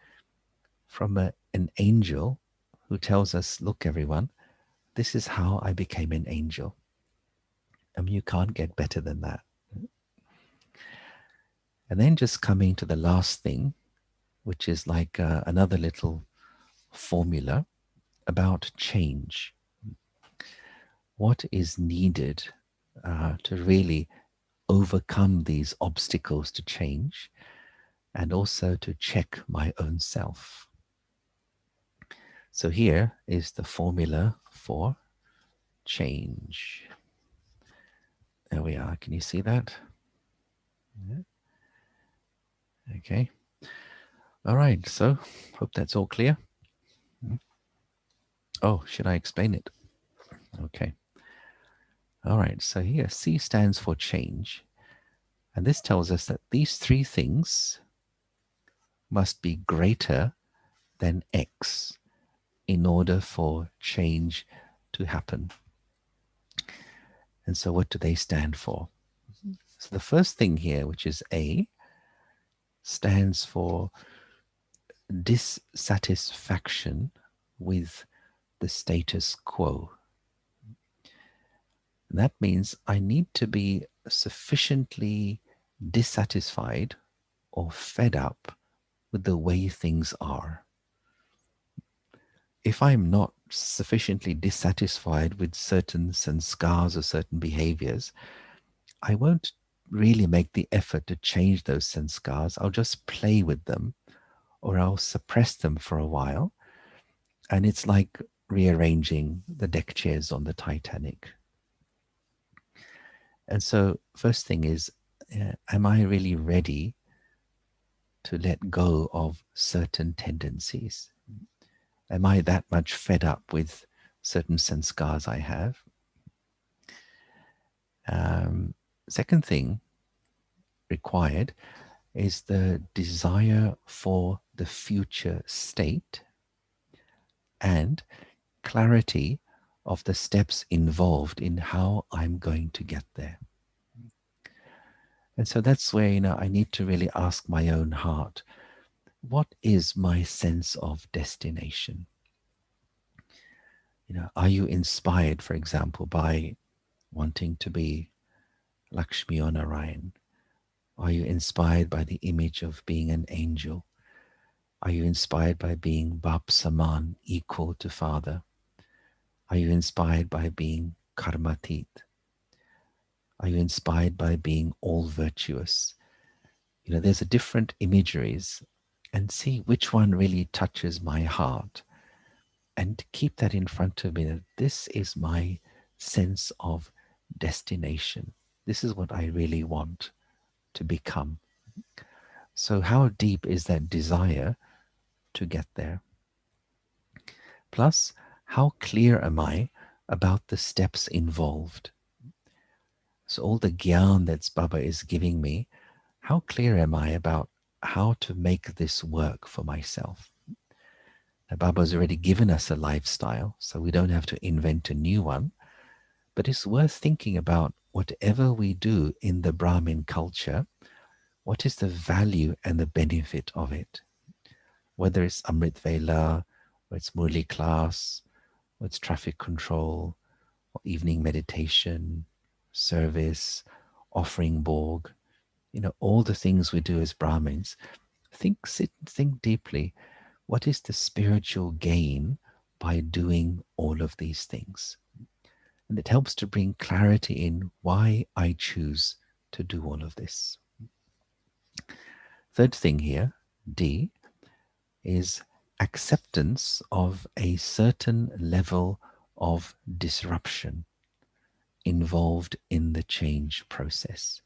from an angel who tells us, look, everyone, this is how I became an angel. I mean, you can't get better than that. And then just coming to the last thing, which is like another little formula about change. What is needed to really overcome these obstacles to change, and also to check my own self. So here is the formula for change. There we are. Can you see that? Yeah. Okay. All right. So hope that's all clear. Oh, should I explain it? Okay. All right. So here, C stands for change. And this tells us that these three things must be greater than X in order for change to happen. And so what do they stand for? So the first thing here, which is A, stands for dissatisfaction with the status quo. And that means I need to be sufficiently dissatisfied or fed up with the way things are. If I'm not sufficiently dissatisfied with certain sanskars or certain behaviors, I won't really make the effort to change those sanskars. I'll just play with them, or I'll suppress them for a while. And it's like rearranging the deck chairs on the Titanic. And so first thing is, am I really ready to let go of certain tendencies? Am I that much fed up with certain sanskars I have? Second thing required is the desire for the future state and clarity of the steps involved in how I'm going to get there. And so that's where, I need to really ask my own heart, what is my sense of destination? Are you inspired, for example, by wanting to be Lakshmi or Narayan? Are you inspired by the image of being an angel? Are you inspired by being Bap Saman, equal to Father? Are you inspired by being Karmatit? Are you inspired by being all virtuous? There's a different imageries, and see which one really touches my heart, and keep that in front of me, that this is my sense of destination. This is what I really want to become. So how deep is that desire to get there? Plus, how clear am I about the steps involved? So all the gyan that Baba is giving me, how clear am I about how to make this work for myself? Now, Baba's already given us a lifestyle, so we don't have to invent a new one. But it's worth thinking about whatever we do in the Brahmin culture, what is the value and the benefit of it? Whether it's Amrit Vela, or it's Murli class, or it's traffic control, or evening meditation, service, offering Borg, all the things we do as Brahmins. Sit and think deeply. What is the spiritual gain by doing all of these things? And it helps to bring clarity in why I choose to do all of this. Third thing here, D, is acceptance of a certain level of disruption involved in the change process.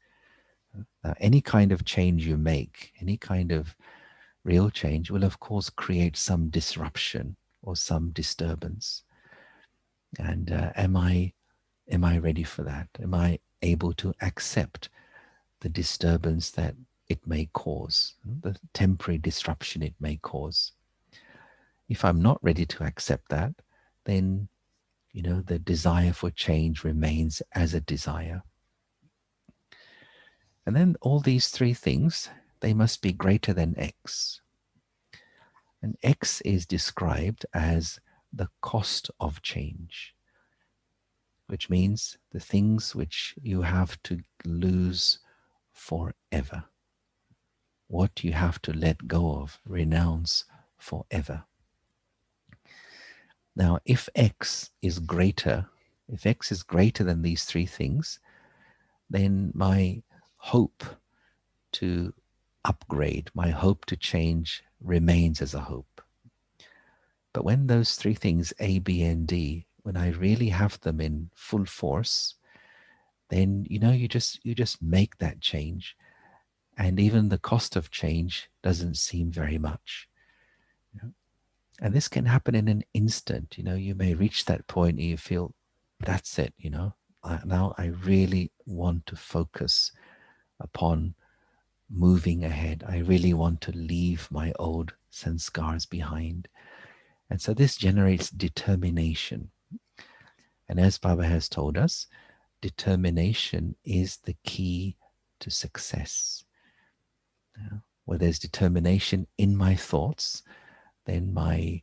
Now, any kind of change you make, any kind of real change will of course create some disruption or some disturbance. And am I ready for that? Am I able to accept the disturbance that it may cause, the temporary disruption it may cause? If I'm not ready to accept that, then the desire for change remains as a desire. And then all these three things, they must be greater than X. And X is described as the cost of change, which means the things which you have to lose forever, what you have to let go of, renounce forever. Now, if X is greater than these three things, then my hope to upgrade, my hope to change remains as a hope. But when those three things, A, B, and D, when I really have them in full force, then you just make that change, and even the cost of change doesn't seem very much. And this can happen in an instant. You may reach that point and you feel, that's it, now I really want to focus upon moving ahead. I really want to leave my old sanskars behind. And so this generates determination. And as Baba has told us, determination is the key to success. Where there's determination in my thoughts, then my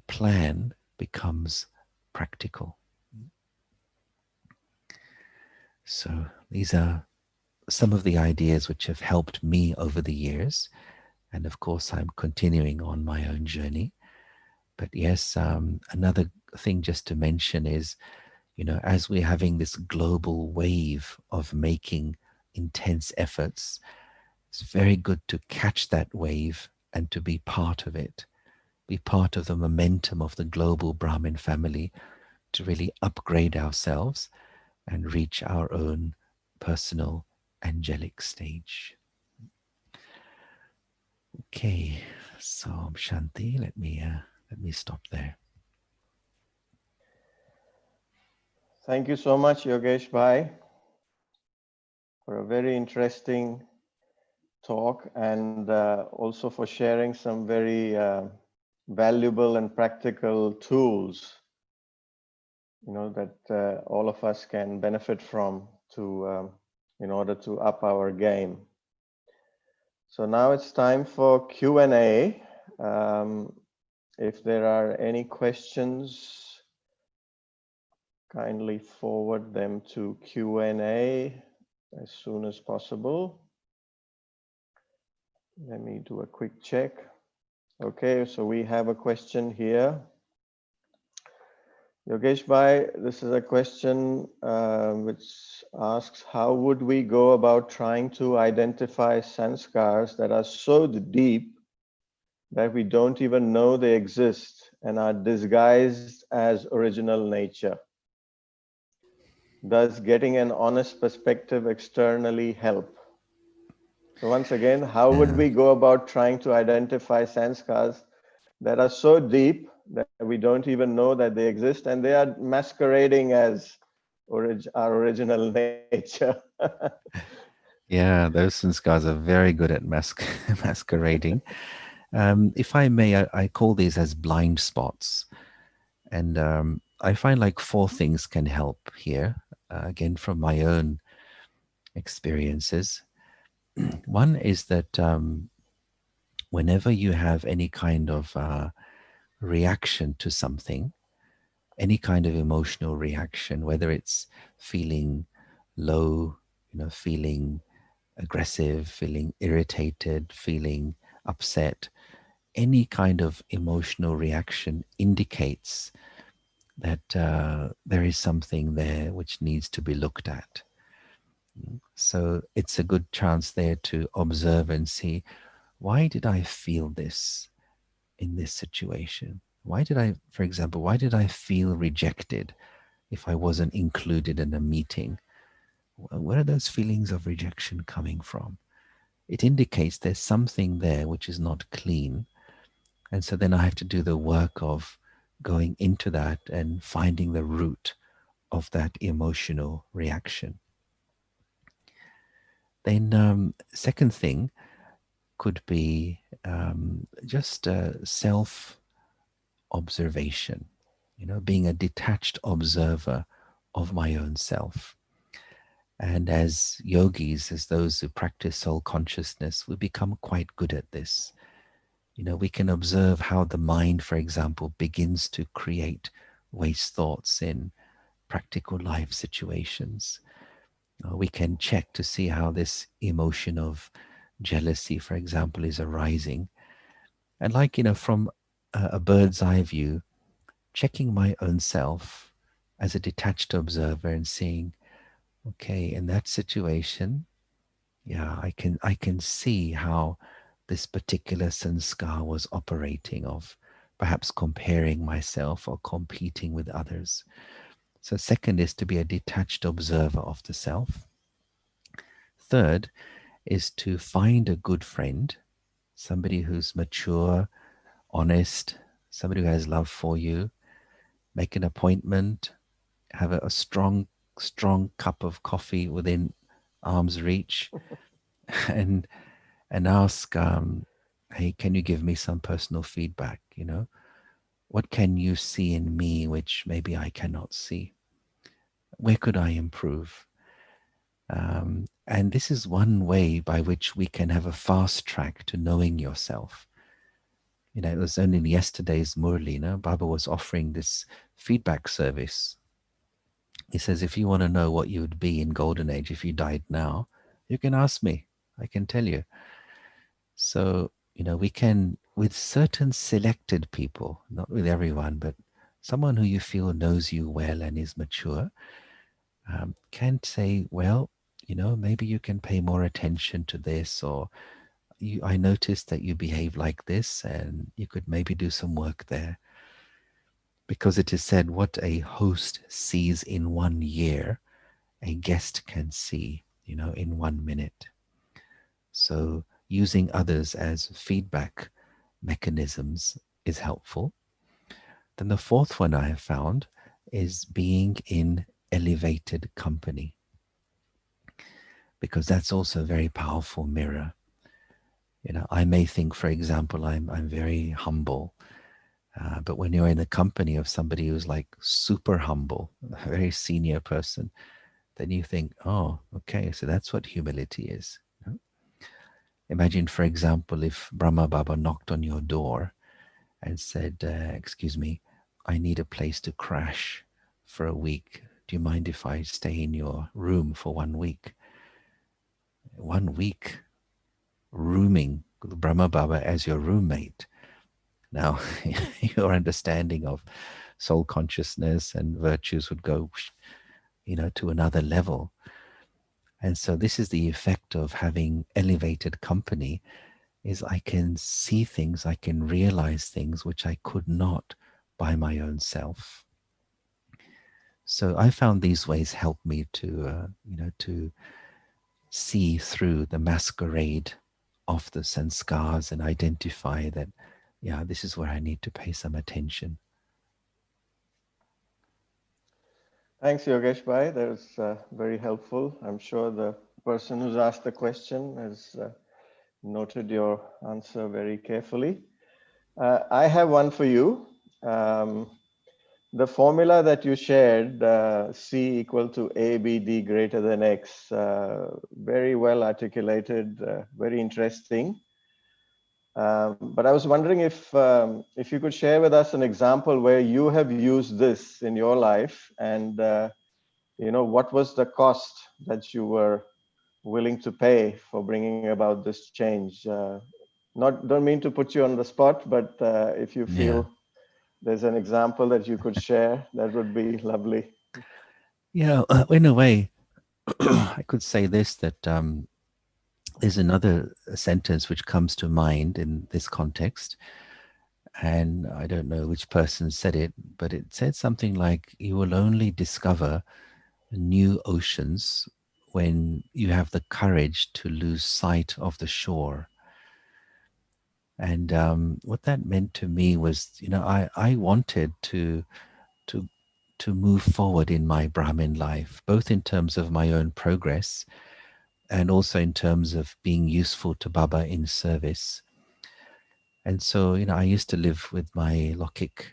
plan becomes practical. So these are some of the ideas which have helped me over the years. And of course, I'm continuing on my own journey. But yes, another thing just to mention is, as we're having this global wave of making intense efforts, it's very good to catch that wave and to be part of it, be part of the momentum of the global Brahmin family to really upgrade ourselves and reach our own personal angelic stage. Okay, so Shanti, let me stop there. Thank you so much, Yogesh Bhai, for a very interesting talk, and also for sharing some very valuable and practical tools, that all of us can benefit from in order to up our game. So now it's time for Q&A. If there are any questions, kindly forward them to Q&A as soon as possible. Let me do a quick check. Okay, so we have a question here. Yogesh Bhai, this is a question which asks, how would we go about trying to identify sanskars that are so deep that we don't even know they exist and are disguised as original nature? Does getting an honest perspective externally help? So once again, how would we go about trying to identify sanskars that are so deep that we don't even know that they exist and they are masquerading as our original nature. Yeah, those sanskars are very good at masquerading. If I may, I call these as blind spots. And I find like four things can help here, again, from my own experiences. One is that whenever you have any kind of reaction to something, any kind of emotional reaction, whether it's feeling low, feeling aggressive, feeling irritated, feeling upset, any kind of emotional reaction indicates that there is something there which needs to be looked at. So it's a good chance there to observe and see, why did I feel this in this situation? Why did I, for example, why did I feel rejected if I wasn't included in a meeting? Where are those feelings of rejection coming from? It indicates there's something there which is not clean. And so then I have to do the work of going into that and finding the root of that emotional reaction. Then second thing could be just self-observation, being a detached observer of my own self. And as yogis, as those who practice soul consciousness, we become quite good at this. We can observe how the mind, for example, begins to create waste thoughts in practical life situations. We can check to see how this emotion of jealousy, for example, is arising. And like, from a bird's eye view, checking my own self as a detached observer and seeing, okay, in that situation, yeah, I can see how this particular sanskar was operating, of perhaps comparing myself or competing with others. So second is to be a detached observer of the self. Third is to find a good friend, somebody who's mature, honest, somebody who has love for you. Make an appointment, have a strong cup of coffee within arm's reach, and ask, hey, can you give me some personal feedback? What can you see in me which maybe I cannot see? Where could I improve? And this is one way by which we can have a fast track to knowing yourself. It was only in yesterday's Murli, Baba was offering this feedback service. He says, if you want to know what you would be in Golden Age if you died now, you can ask me. I can tell you. So, we can, with certain selected people, not with everyone, but someone who you feel knows you well and is mature, can say, well, maybe you can pay more attention to this, or I noticed that you behave like this, and you could maybe do some work there. Because it is said, what a host sees in 1 year, a guest can see, in 1 minute. So using others as feedback mechanisms is helpful. Then the fourth one I have found is being in elevated company, because that's also a very powerful mirror. I may think, for example, I'm very humble, but when you're in the company of somebody who's like super humble, a very senior person, then you think, oh, okay, so that's what humility is. Imagine, for example, if Brahma Baba knocked on your door and said, excuse me, I need a place to crash for a week. Do you mind if I stay in your room for 1 week? 1 week rooming Brahma Baba as your roommate. Now, your understanding of soul consciousness and virtues would go, to another level. And so this is the effect of having elevated company, is I can see things, I can realize things which I could not by my own self. So I found these ways help me to, to see through the masquerade of the sanskars and identify that, yeah, this is where I need to pay some attention. Thanks, Yogesh Bhai. That was very helpful. I'm sure the person who's asked the question has noted your answer very carefully. I have one for you. The formula that you shared, C equal to A, B, D greater than X, very well articulated, very interesting. But I was wondering if you could share with us an example where you have used this in your life, and what was the cost that you were willing to pay for bringing about this change? Don't mean to put you on the spot, but if you feel there's an example that you could share, that would be lovely. Yeah, in a way, I could say this, that there's another sentence which comes to mind in this context. And I don't know which person said it, but it said something like, you will only discover new oceans when you have the courage to lose sight of the shore. And what that meant to me was, I wanted to to move forward in my Brahmin life, both in terms of my own progress and also in terms of being useful to Baba in service. And so, I used to live with my Lokik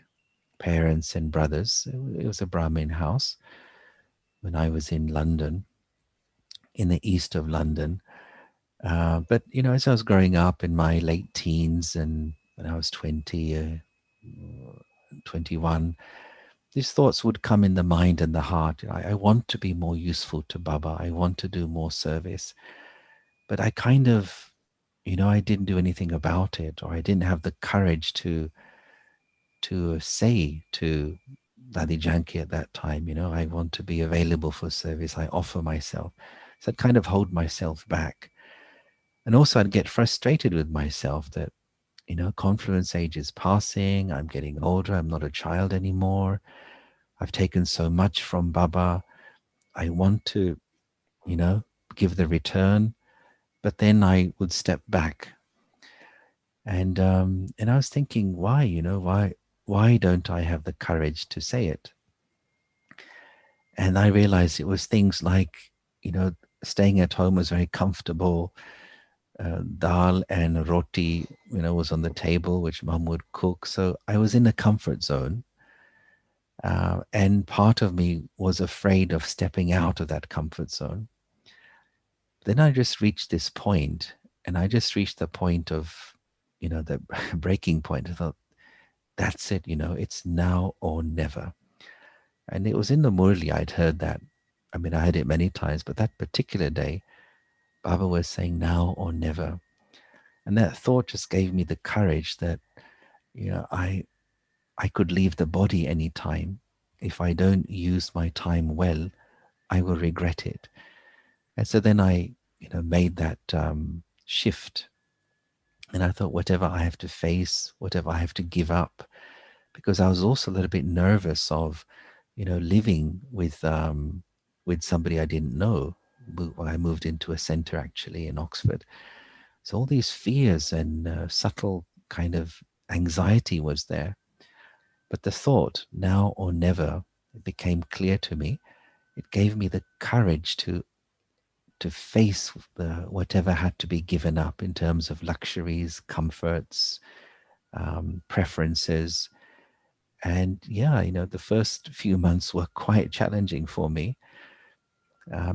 parents and brothers. It was a Brahmin house when I was in London, in the east of London. But, as I was growing up in my late teens and when I was 20, 21, these thoughts would come in the mind and the heart. I want to be more useful to Baba. I want to do more service. But I kind of, I didn't do anything about it, or I didn't have the courage to say to Dadi Janki at that time, I want to be available for service. I offer myself. So I'd kind of hold myself back. And also I'd get frustrated with myself that, confluence age is passing. I'm getting older. I'm not a child anymore. I've taken so much from Baba. I want to, give the return. But then I would step back. And I was thinking, why, why don't I have the courage to say it? And I realized it was things like, staying at home was very comfortable. Dal and roti, was on the table, which mom would cook. So I was in a comfort zone. And part of me was afraid of stepping out of that comfort zone. Then I just reached this point, and I just reached the point of, the breaking point. I thought, that's it, it's now or never. And it was in the Murli I'd heard that. I mean, I heard it many times, but that particular day, Baba was saying now or never. And that thought just gave me the courage that, I could leave the body any time. If I don't use my time well, I will regret it. And so then I, made that shift. And I thought, whatever I have to face, whatever I have to give up, because I was also a little bit nervous of, living with somebody I didn't know. I moved into a center actually in Oxford. So all these fears and subtle kind of anxiety was there. But the thought, now or never, it became clear to me. It gave me the courage to face whatever had to be given up in terms of luxuries, comforts, preferences. And yeah, the first few months were quite challenging for me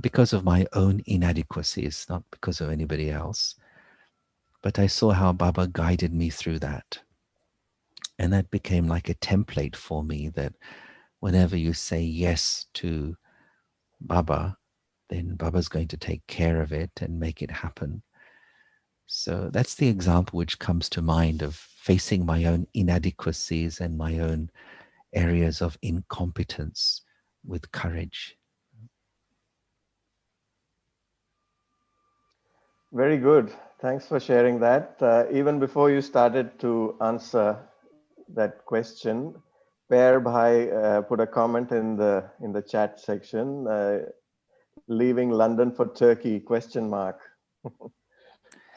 because of my own inadequacies, not because of anybody else. But I saw how Baba guided me through that. And that became like a template for me, that whenever you say yes to Baba, then Baba's going to take care of it and make it happen. So that's the example which comes to mind of facing my own inadequacies and my own areas of incompetence with courage. Very good. Thanks for sharing that. Even before you started to answer that question, Per Bhai put a comment in the chat section, leaving London for Turkey, question mark.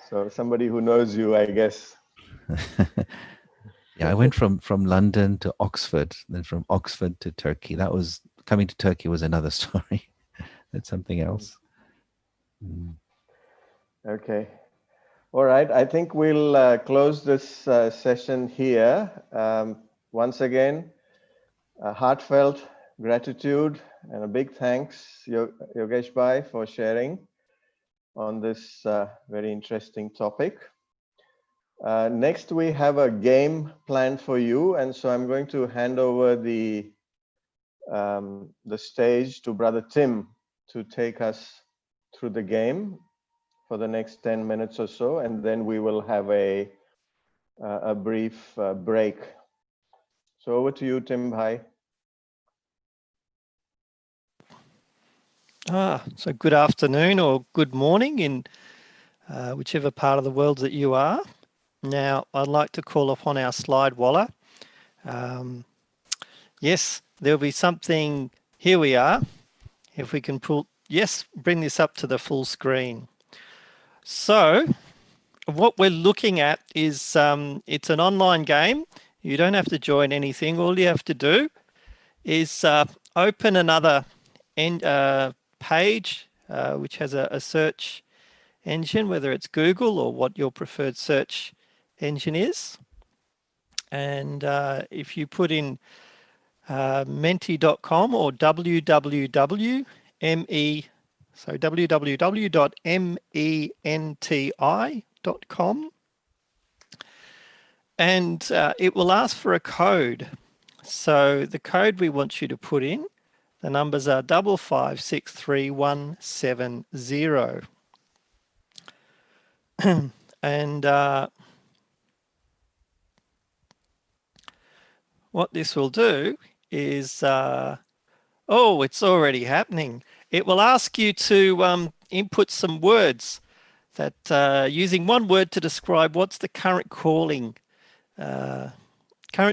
So somebody who knows you, I guess. Yeah, I went from London to Oxford, then from Oxford to Turkey. That was coming to Turkey was another story. That's something else. Okay. All right. I think we'll close this session here. Once again, a heartfelt gratitude and a big thanks, Yogesh Bhai, for sharing on this very interesting topic. Next, we have a game planned for you, and so I'm going to hand over the stage to Brother Tim to take us through the game for the next 10 minutes or so, and then we will have a brief break. So over to you, Tim Bhai. So good afternoon or good morning in whichever part of the world that you are. Now, I'd like to call upon our slide waller. Yes, there'll be something. Here we are. If we can bring this up to the full screen. So what we're looking at is it's an online game. You don't have to join anything. All you have to do is open another page which has a search engine, whether it's Google or what your preferred search engine is. And if you put in menti.com or www.menti.com, and it will ask for a code. So the code we want you to put in, the numbers are 5563170. And what this will do is, it's already happening. It will ask you to input some words that using one word to describe what's the current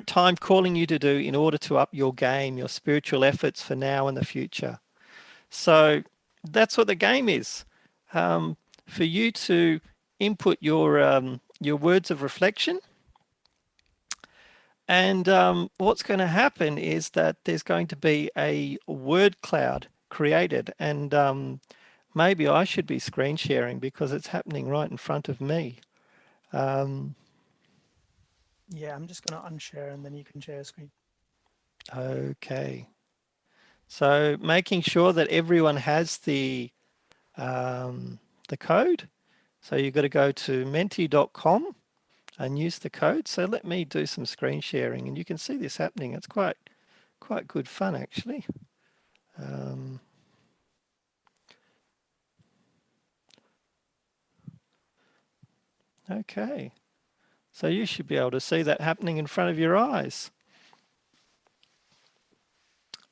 time calling you to do in order to up your game, your spiritual efforts for now and the future. So that's what the game is. For you to input your words of reflection. And what's going to happen is that there's going to be a word cloud created. And maybe I should be screen sharing because it's happening right in front of me. Yeah, I'm just going to unshare and then you can share a screen. Okay. So making sure that everyone has the code. So you've got to go to menti.com and use the code. So let me do some screen sharing and you can see this happening. It's quite good fun actually. Okay. So you should be able to see that happening in front of your eyes.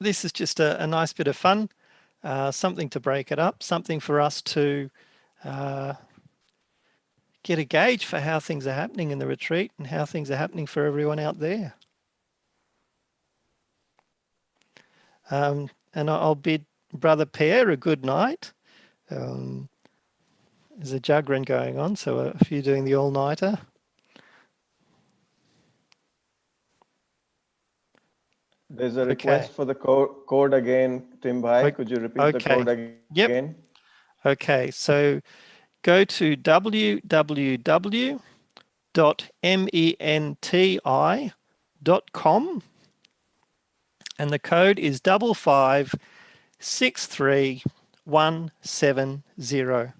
This is just a nice bit of fun, something to break it up, something for us to get a gauge for how things are happening in the retreat and how things are happening for everyone out there. And I'll bid Brother Pierre a good night. There's a juggling going on, so if you're doing the all-nighter. There's a request for the code again, Tim Bhai. Could you repeat the code again? Yep. Okay, so go to www.menti.com and the code is 5563170.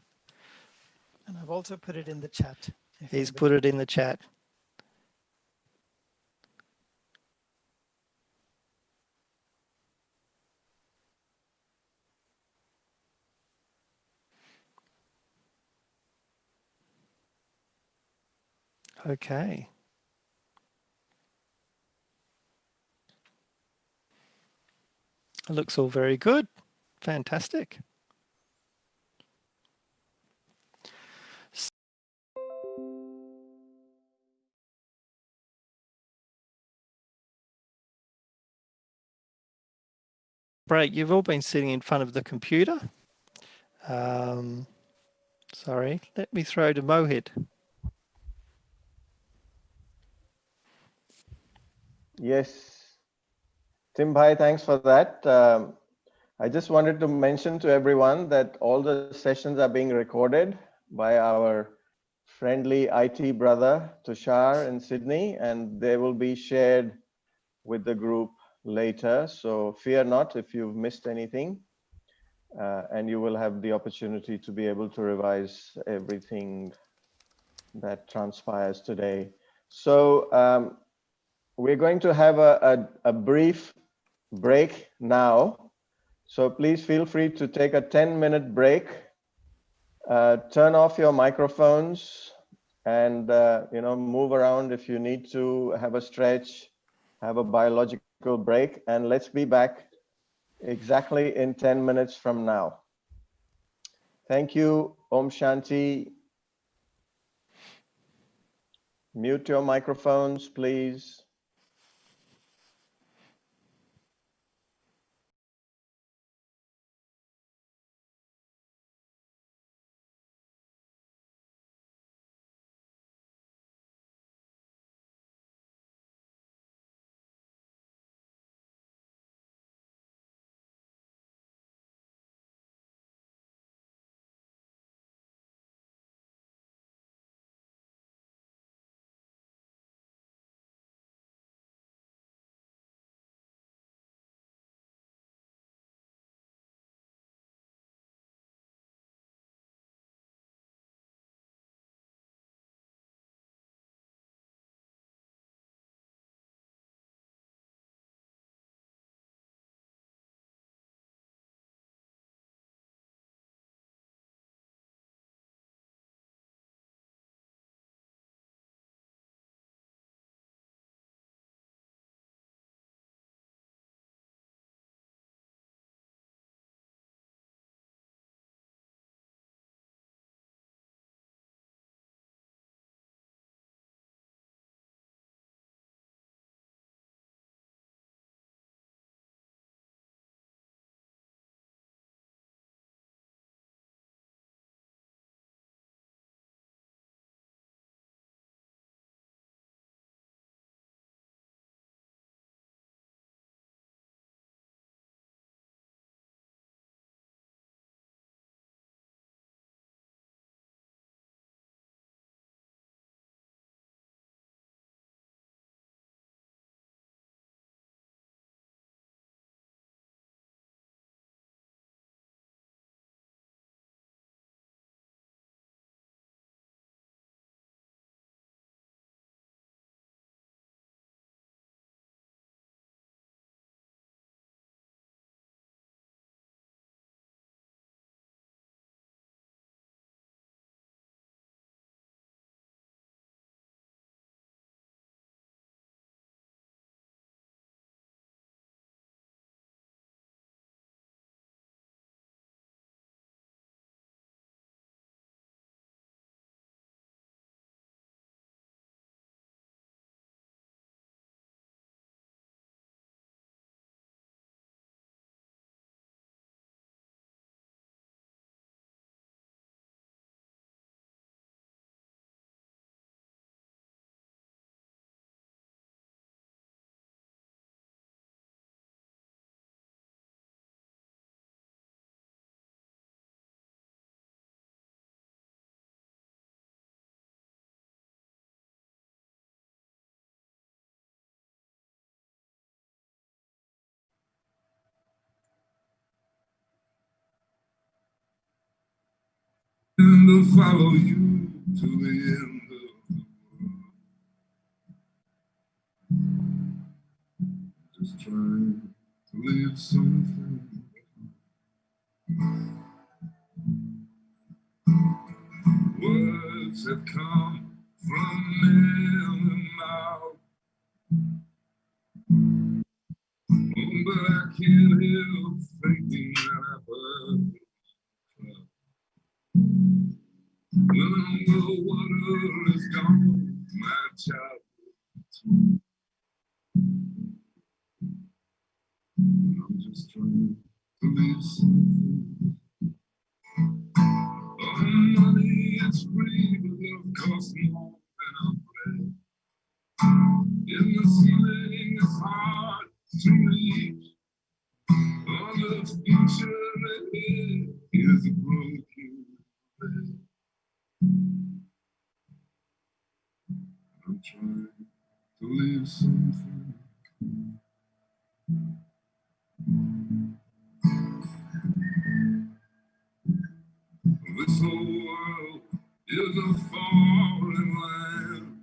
And I've also put it in the chat. He's put it in the chat. Okay. It looks all very good. Fantastic. Right, you've all been sitting in front of the computer. Sorry, let me throw to Mohit. Yes. Tim Bhai, thanks for that. I just wanted to mention to everyone that all the sessions are being recorded by our friendly IT brother Tushar in Sydney, and they will be shared with the group later. So fear not if you've missed anything, and you will have the opportunity to be able to revise everything that transpires today. So we're going to have a brief break now. So please feel free to take a 10-minute break. Turn off your microphones and move around if you need to, have a stretch, have a biological break, and let's be back exactly in 10 minutes from now. Thank you. Om Shanti. Mute your microphones, please. And I'll follow you to the end of the world. Just trying to leave something. Words have come from men and mouth, but I can't help thinking that I've heard. When the water is gone, my child, I'm just trying to leave something. Oh, money is free, but love costs more than a breath. In the ceiling, it's hard to read. live something. This whole world is a foreign land.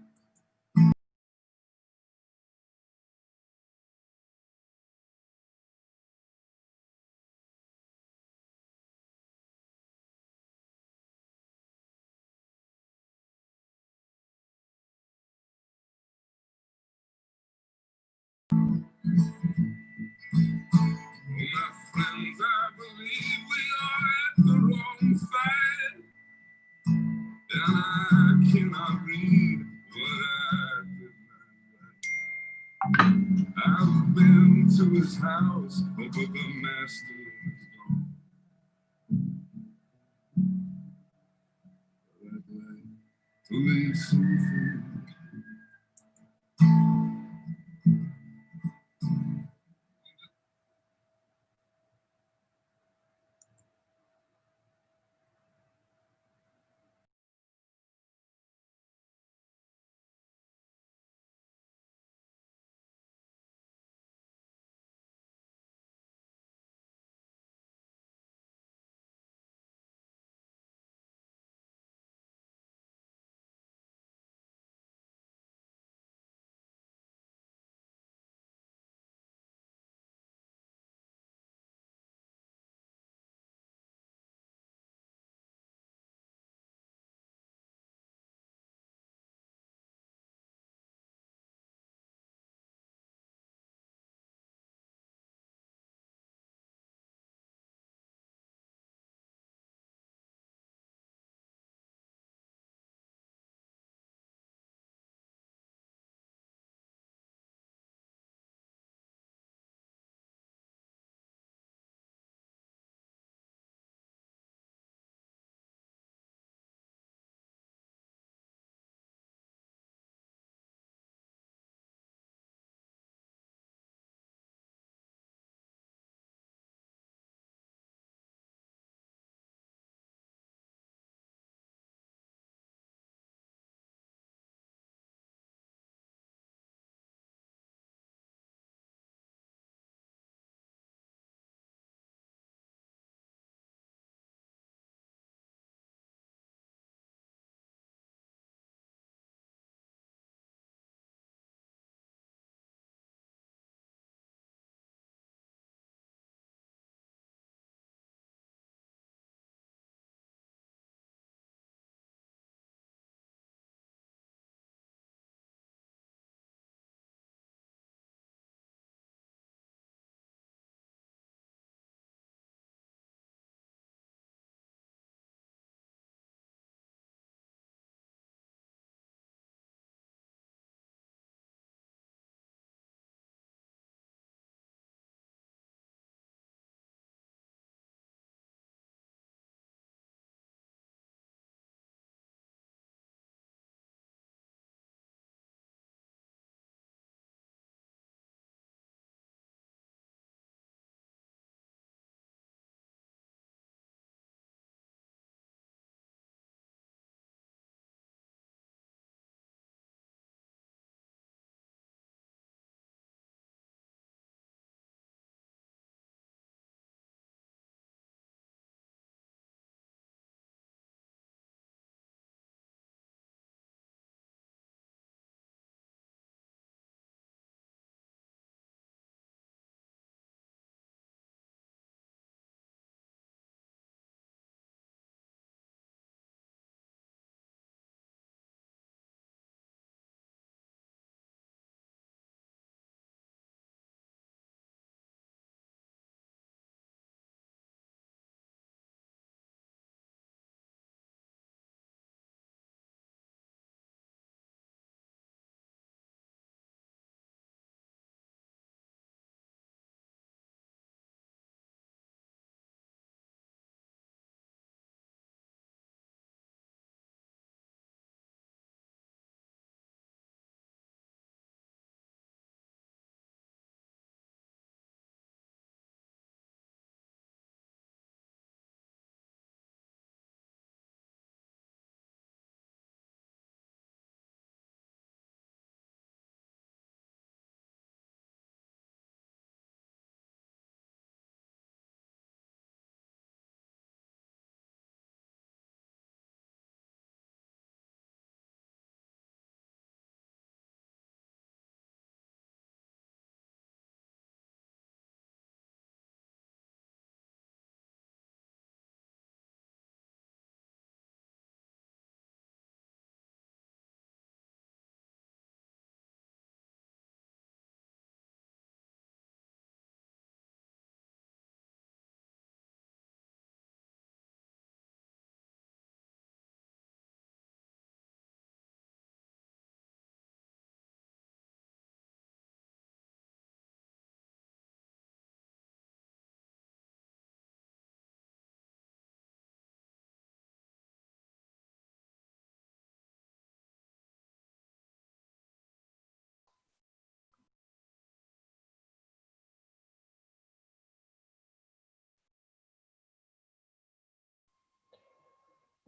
My friends, I believe we are at the wrong side. And I cannot read what I did not write. I've been to his house, but the master is gone. I'd like to leave something.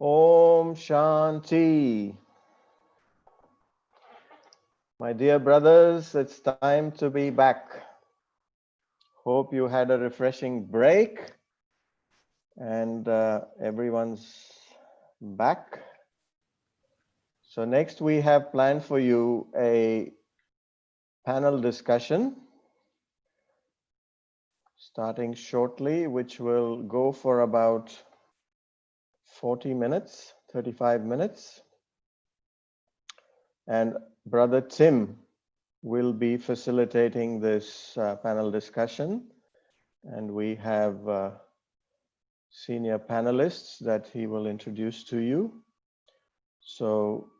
Om Shanti. My dear brothers, it's time to be back. Hope you had a refreshing break and everyone's back. So next we have planned for you a panel discussion starting shortly, which will go for about 40 minutes, 35 minutes. And Brother Tim will be facilitating this panel discussion. And we have senior panelists that he will introduce to you. So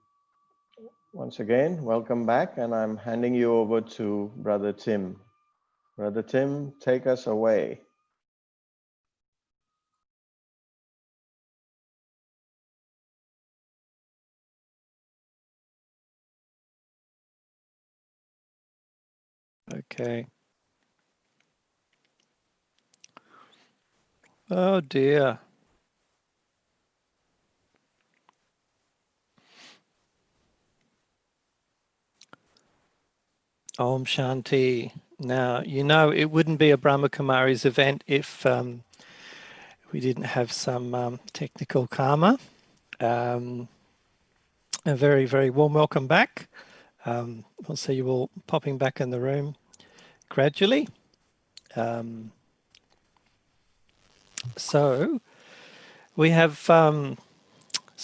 once again, welcome back. And I'm handing you over to Brother Tim. Brother Tim, take us away. Okay. Oh dear. Om Shanti. Now, you know, it wouldn't be a Brahma Kumaris event if we didn't have some technical karma. A very, very warm welcome back. I'll see you all popping back in the room gradually. So we have some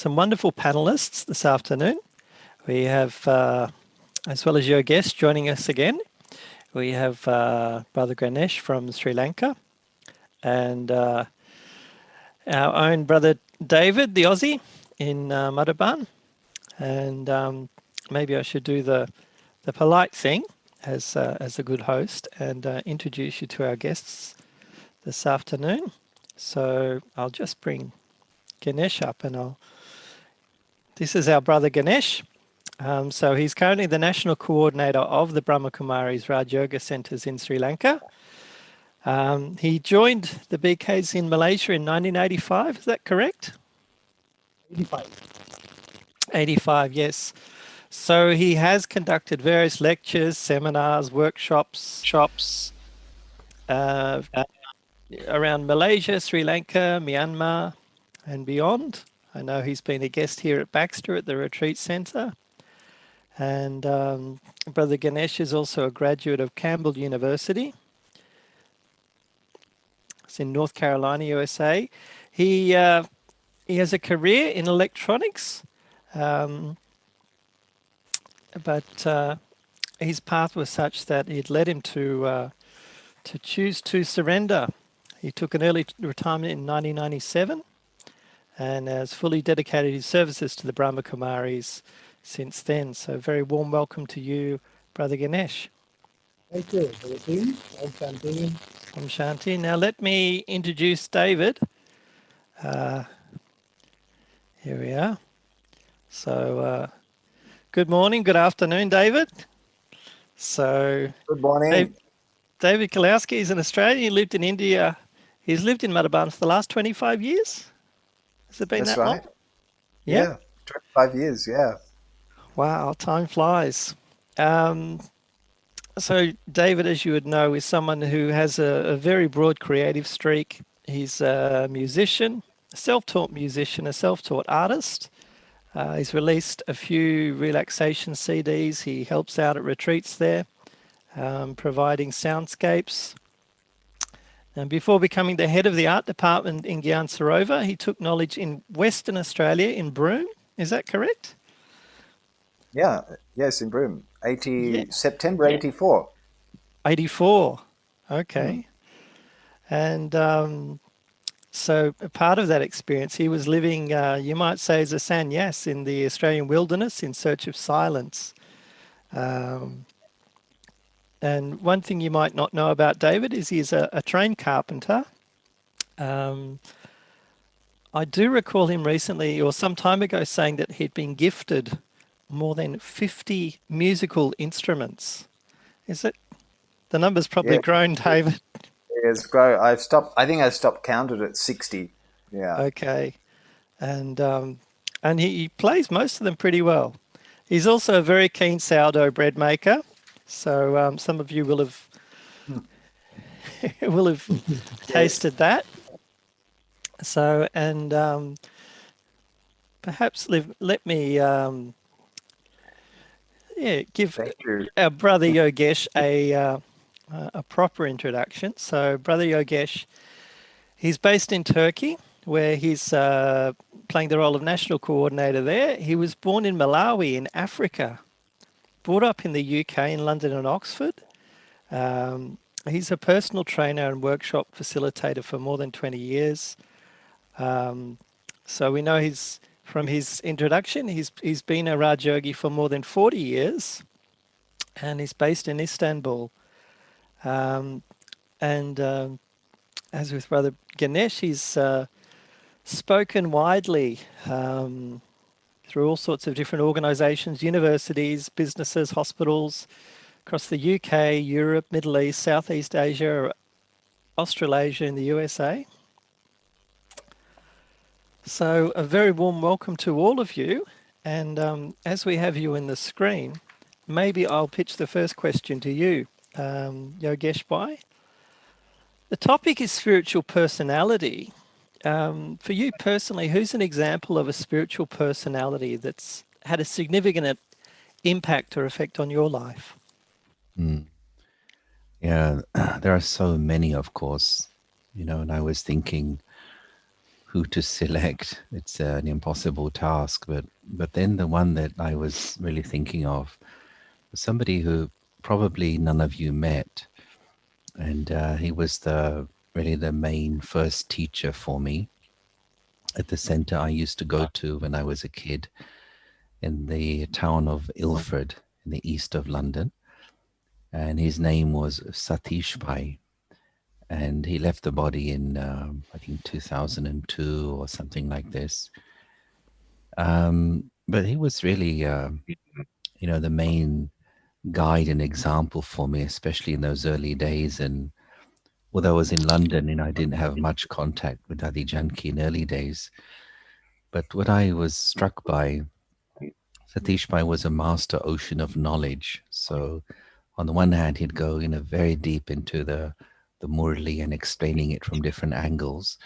wonderful panelists this afternoon. We have, as well as Yogesh joining us again, we have Brother Ganesh from Sri Lanka and our own Brother David, the Aussie, in Madhaban. And maybe I should do the polite thing as a good host and introduce you to our guests this afternoon. So I'll just bring Ganesh up and this is our brother Ganesh. So he's currently the national coordinator of the Brahma Kumaris Raj Yoga Centres in Sri Lanka. He joined the BKs in Malaysia in 1985, is that correct? 85, yes. So he has conducted various lectures, seminars, workshops, around Malaysia, Sri Lanka, Myanmar, and beyond. I know he's been a guest here at Baxter at the Retreat Centre. And Brother Ganesh is also a graduate of Campbell University. It's in North Carolina, USA. He has a career in electronics, but his path was such that it led him to choose to surrender. He took an early retirement in 1997 and has fully dedicated his services to the Brahma Kumaris since then. So very warm welcome to you, Brother Ganesh. Thank you, Brother Tim. Om Shanti. Om Shanti. Now let me introduce David. Here we are. So good morning, good afternoon, David. So Good morning. David Kalowski is an Australian. He lived in India. He's lived in Madhaban for the last 25 years. Has it been That's that long? right. Yeah, 25 years, yeah. Wow, time flies. So David, as you would know, is someone who has a very broad creative streak. He's a musician, a self-taught musician, a self-taught artist. He's released a few relaxation CDs. He helps out at retreats there, providing soundscapes. And before becoming the head of the art department in Gyan Sarovar, he took knowledge in Western Australia in Broome. Is that correct? Yeah, yes, in Broome. September 84. 84. Okay. And so a part of that experience, he was living, you might say, as a sannyas in the Australian wilderness in search of silence. And one thing you might not know about David is he's a trained carpenter. I do recall him recently or some time ago saying that he'd been gifted more than 50 musical instruments. Is it? The number's probably grown, David. Yes, I think I stopped counted at 60. Yeah. Okay. and he plays most of them pretty well. He's also a very keen sourdough bread maker, so some of you will have will have tasted that. So, and perhaps let me give Thank you. our brother Yogesh a proper introduction. So, brother Yogesh, he's based in Turkey, where he's playing the role of national coordinator there. He was born in Malawi in Africa, brought up in the UK in London and Oxford. He's a personal trainer and workshop facilitator for more than 20 years. So we know from his introduction, he's been a Raj Yogi for more than 40 years, and he's based in Istanbul. As with Brother Ganesh, he's spoken widely through all sorts of different organizations, universities, businesses, hospitals across the UK, Europe, Middle East, Southeast Asia, Australasia, and the USA. So a very warm welcome to all of you. And as we have you in the screen, maybe I'll pitch the first question to you, Yogesh Bhai. The topic is spiritual personality. For you personally, who's an example of a spiritual personality that's had a significant impact or effect on your life? Yeah, there are so many, of course, and I was thinking who to select. It's an impossible task, but then the one that I was really thinking of was somebody who probably none of you met, and he was really the main first teacher for me at the center I used to go to when I was a kid in the town of Ilford in the east of London, and his name was Satish Bhai. And he left the body in, I think, 2002 or something like this. But he was really, the main guide and example for me, especially in those early days. And although I was in London, I didn't have much contact with Adi Janki in early days. But what I was struck by, Satish Bhai was a master ocean of knowledge. So on the one hand, he'd go very deep into the Murli and explaining it from different angles,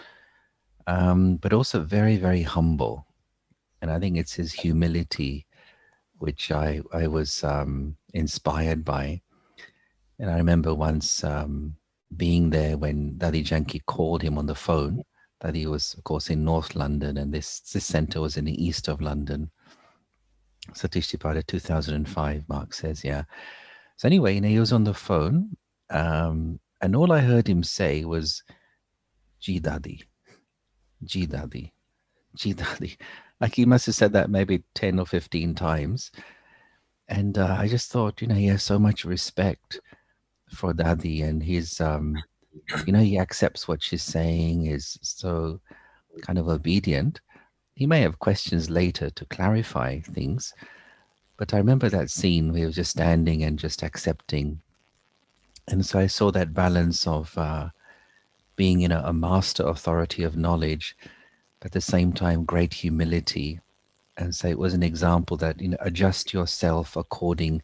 but also very, very humble. And I think it's his humility which I was inspired by. And I remember once being there when Dadi Janki called him on the phone. Dadi was, of course, in North London, and this center was in the east of London. Satish Tripada, 2005, Mark says, yeah. So anyway, he was on the phone, and all I heard him say was, Ji Dadi, Ji Dadi, Ji Dadi. Like he must have said that maybe 10 or 15 times. And I just thought, he has so much respect for Dadi, and he's, he accepts what she's saying, is so kind of obedient. He may have questions later to clarify things, but I remember that scene where he was just standing and just accepting. And so I saw that balance of being, a master authority of knowledge, but at the same time, great humility. And so it was an example that, adjust yourself according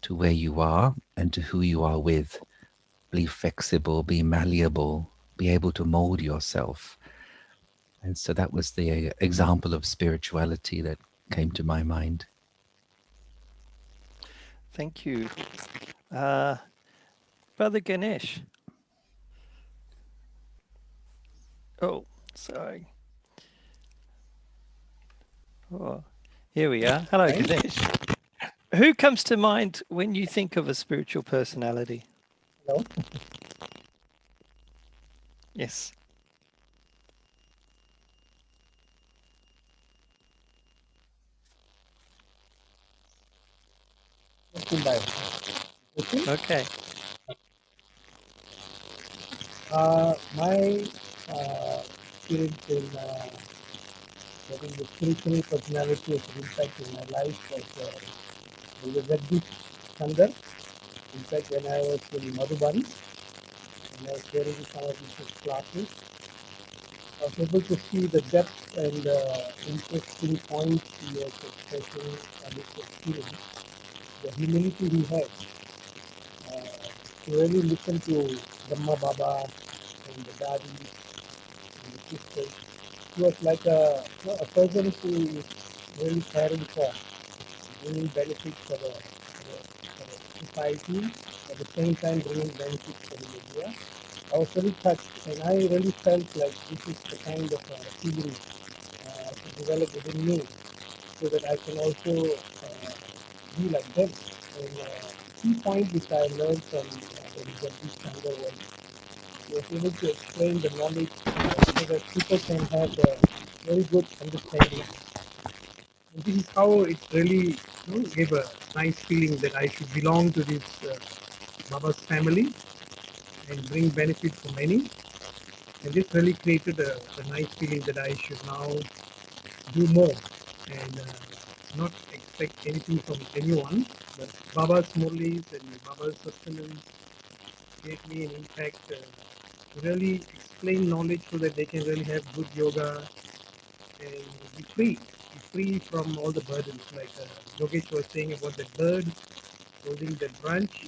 to where you are and to who you are with. Be flexible, be malleable, be able to mold yourself. And so that was the example of spirituality that came to my mind. Thank you. Brother Ganesh. Oh, sorry. Oh, here we are. Hello, Ganesh. Who comes to mind when you think of a spiritual personality? Hello? Yes. Okay. My experience in getting the spiritual personality has an impact in my life was a Vedic Sangha. In fact, when I was in Madhubani, and I was hearing some of these classes, was able to see the depth and interesting points he was expressing on his experience, the humility he had to really listen to Brahma Baba and the daddies and the sisters. He was like a person who is really caring for, bringing benefits for the society, at the same time bringing benefits for the media. I was very touched, and I really felt like this is the kind of feeling to develop within me, so that I can also be like them. And key point which I learned from the Jagdish Chandra was he was able to explain the knowledge so that people can have a very good understanding. And this is how it really gave a nice feeling that I should belong to this Baba's family and bring benefit for many. And this really created a nice feeling that I should now do more and not expect anything from anyone. But Baba's Murlis and Baba's sustenance gave me an impact to really explain knowledge so that they can really have good yoga and be free from all the burdens. Like Yogesh was saying about the bird holding the branch,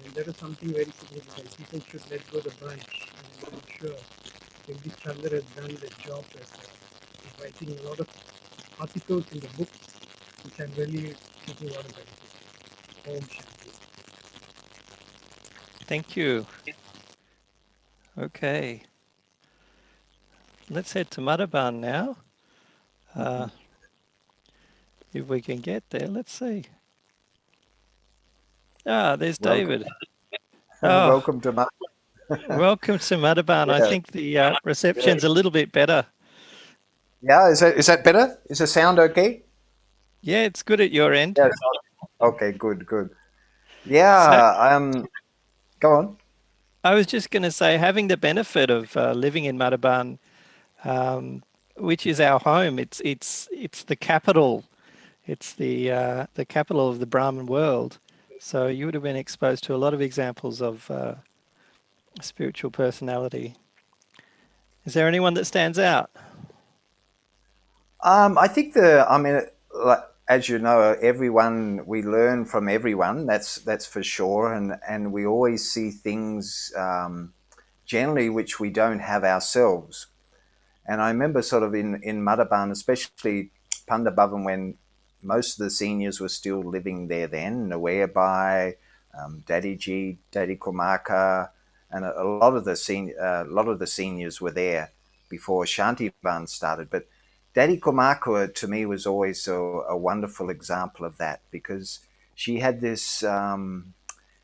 and that is something very significant. People should let go the branch. And I'm sure Jagdish Chandra has done the job of writing a lot of articles in the book, which I'm really taking a lot of benefit. Om Shanti. Thank you. Okay. Let's head to Madhaban now. If we can get there, let's see. There's David. Oh, Welcome to welcome to Madhaban. I think the reception's a little bit better. Yeah, is that better? Is the sound okay? Yeah, it's good at your end. Yes. Okay, good. Yeah, go on. I was just going to say, having the benefit of living in Madhaban, which is our home, it's the capital. It's the capital of the Brahmin world. So you would have been exposed to a lot of examples of spiritual personality. Is there anyone that stands out? I think like, as you know, everyone, we learn from everyone. That's for sure, and we always see things generally which we don't have ourselves. And I remember sort of in Madhaban, especially Pandabhavan, when most of the seniors were still living there then, Nawayabai, Daddy G, Daddy Kumaka, and a lot of the seniors were there before Shantivan started. But Daddy Kumaka to me was always a wonderful example of that, because she had this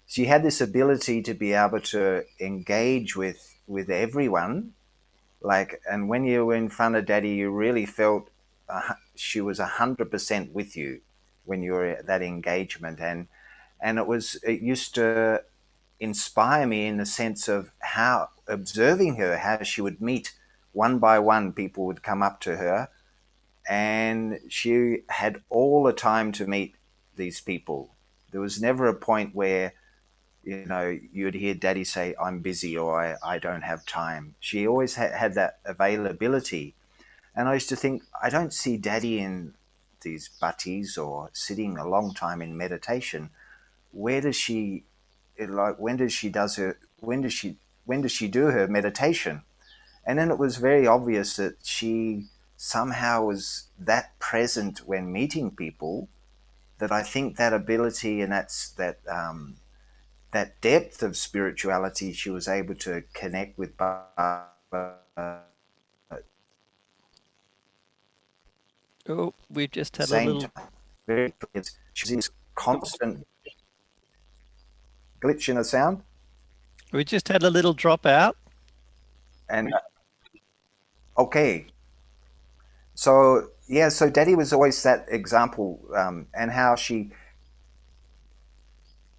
ability to be able to engage with everyone. Like, and when you were in front of Daddy, you really felt she was 100% with you when you were at that engagement, and it used to inspire me in the sense of how, observing her, how she would meet one by one. People would come up to her, and she had all the time to meet these people. There was never a point where you'd hear Daddy say, "I'm busy," or I don't have time. She always had that availability. And I used to think, I don't see Daddy in these bhattis or sitting a long time in meditation. Where does she, when does she do her meditation? And then it was very obvious that she somehow was that present when meeting people, that I think that ability and that depth of spirituality, she was able to connect with Baba. Oh, we've just had a little... Very clear. She's in this constant glitch in the sound. We just had a little drop out. And okay. So Daddy was always that example, and how she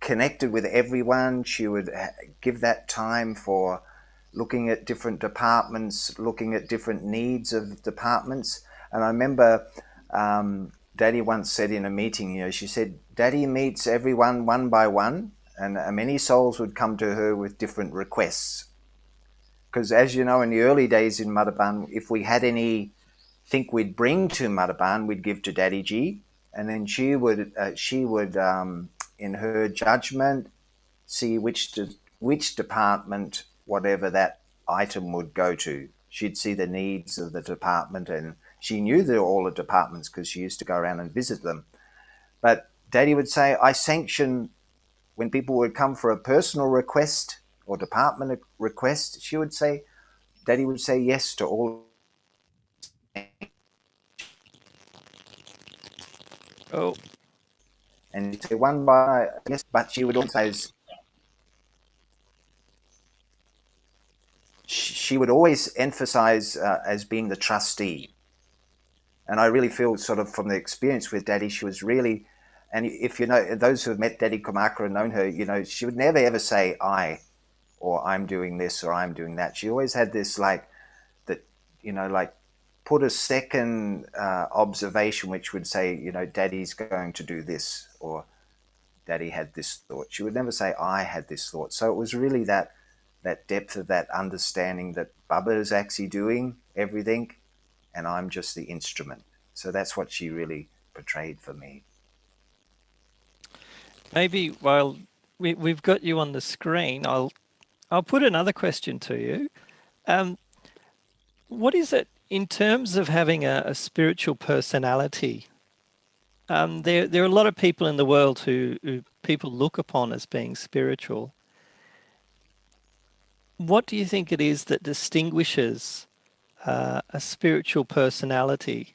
connected with everyone. She would give that time for looking at different departments, looking at different needs of departments. And I remember Daddy once said in a meeting, she said, Daddy meets everyone one by one, and many souls would come to her with different requests. because as you know, in the early days in Motherban, if we had anything we'd bring to Motherban, we'd give to Daddy G, and then she would in her judgment see which department whatever that item would go to. She'd see the needs of the department, and she knew all the departments because she used to go around and visit them. But Daddy would say, I sanction when people would come for a personal request or department request, Daddy would say yes to all. Oh, And he'd say one by yes, but she would always emphasize as being the trustee. And I really feel sort of from the experience with Daddy, she was really, and if you know, those who have met Daddy Kumakara and known her, you know, she would never ever say I, or I'm doing this or I'm doing that. She always had this like put a second observation, which would say, you know, Daddy's going to do this, or Daddy had this thought. She would never say I had this thought. So it was really that depth of that understanding that Baba is actually doing everything and I'm just the instrument. So that's what she really portrayed for me. maybe while we've got you on the screen, I'll put another question to you. What is it in terms of having a spiritual personality? There are a lot of people in the world who people look upon as being spiritual. What do you think it is that distinguishes a spiritual personality,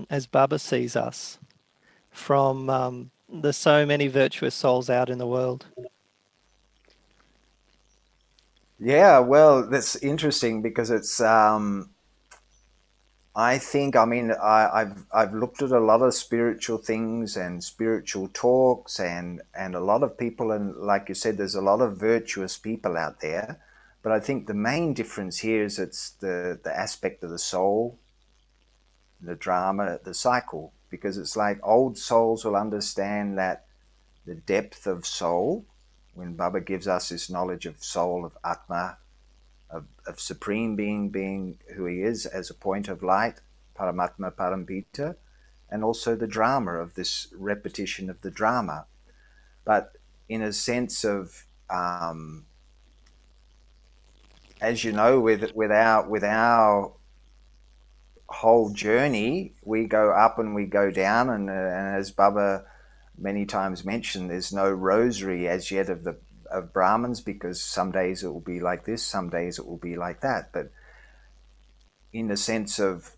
as Baba sees us, from the so many virtuous souls out in the world? Yeah, well, that's interesting because it's. I think, I mean, I've looked at a lot of spiritual things and spiritual talks, and a lot of people, and like you said, there's a lot of virtuous people out there. But I think the main difference here is it's the aspect of the soul, the drama, the cycle, because it's like old souls will understand that the depth of soul, when Baba gives us this knowledge of soul, of Atma, of Supreme being who he is as a point of light, Paramatma Parambita, and also the drama of this repetition of the drama. But in a sense of, as you know, with our whole journey, we go up and we go down, and as Baba many times mentioned, there's no rosary as yet of Brahmins, because some days it will be like this, some days it will be like that. But in the sense of,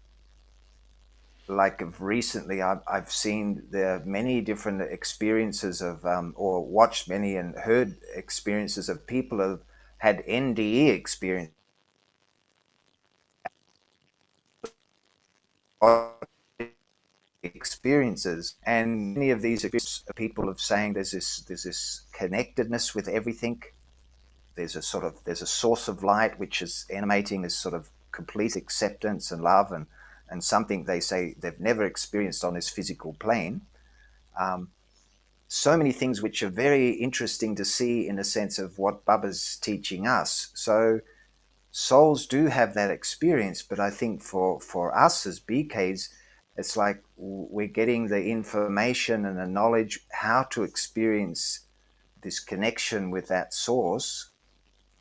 like of recently, I've seen there are many different experiences of, or watched many and heard experiences of people who have had NDE experience. Experiences, and many of these people are saying there's this connectedness with everything. There's a source of light which is animating this sort of complete acceptance and love, and something they say they've never experienced on this physical plane. So many things which are very interesting to see in the sense of what Baba's teaching us. So souls do have that experience, but I think for us as BKs, it's like we're getting the information and the knowledge how to experience this connection with that source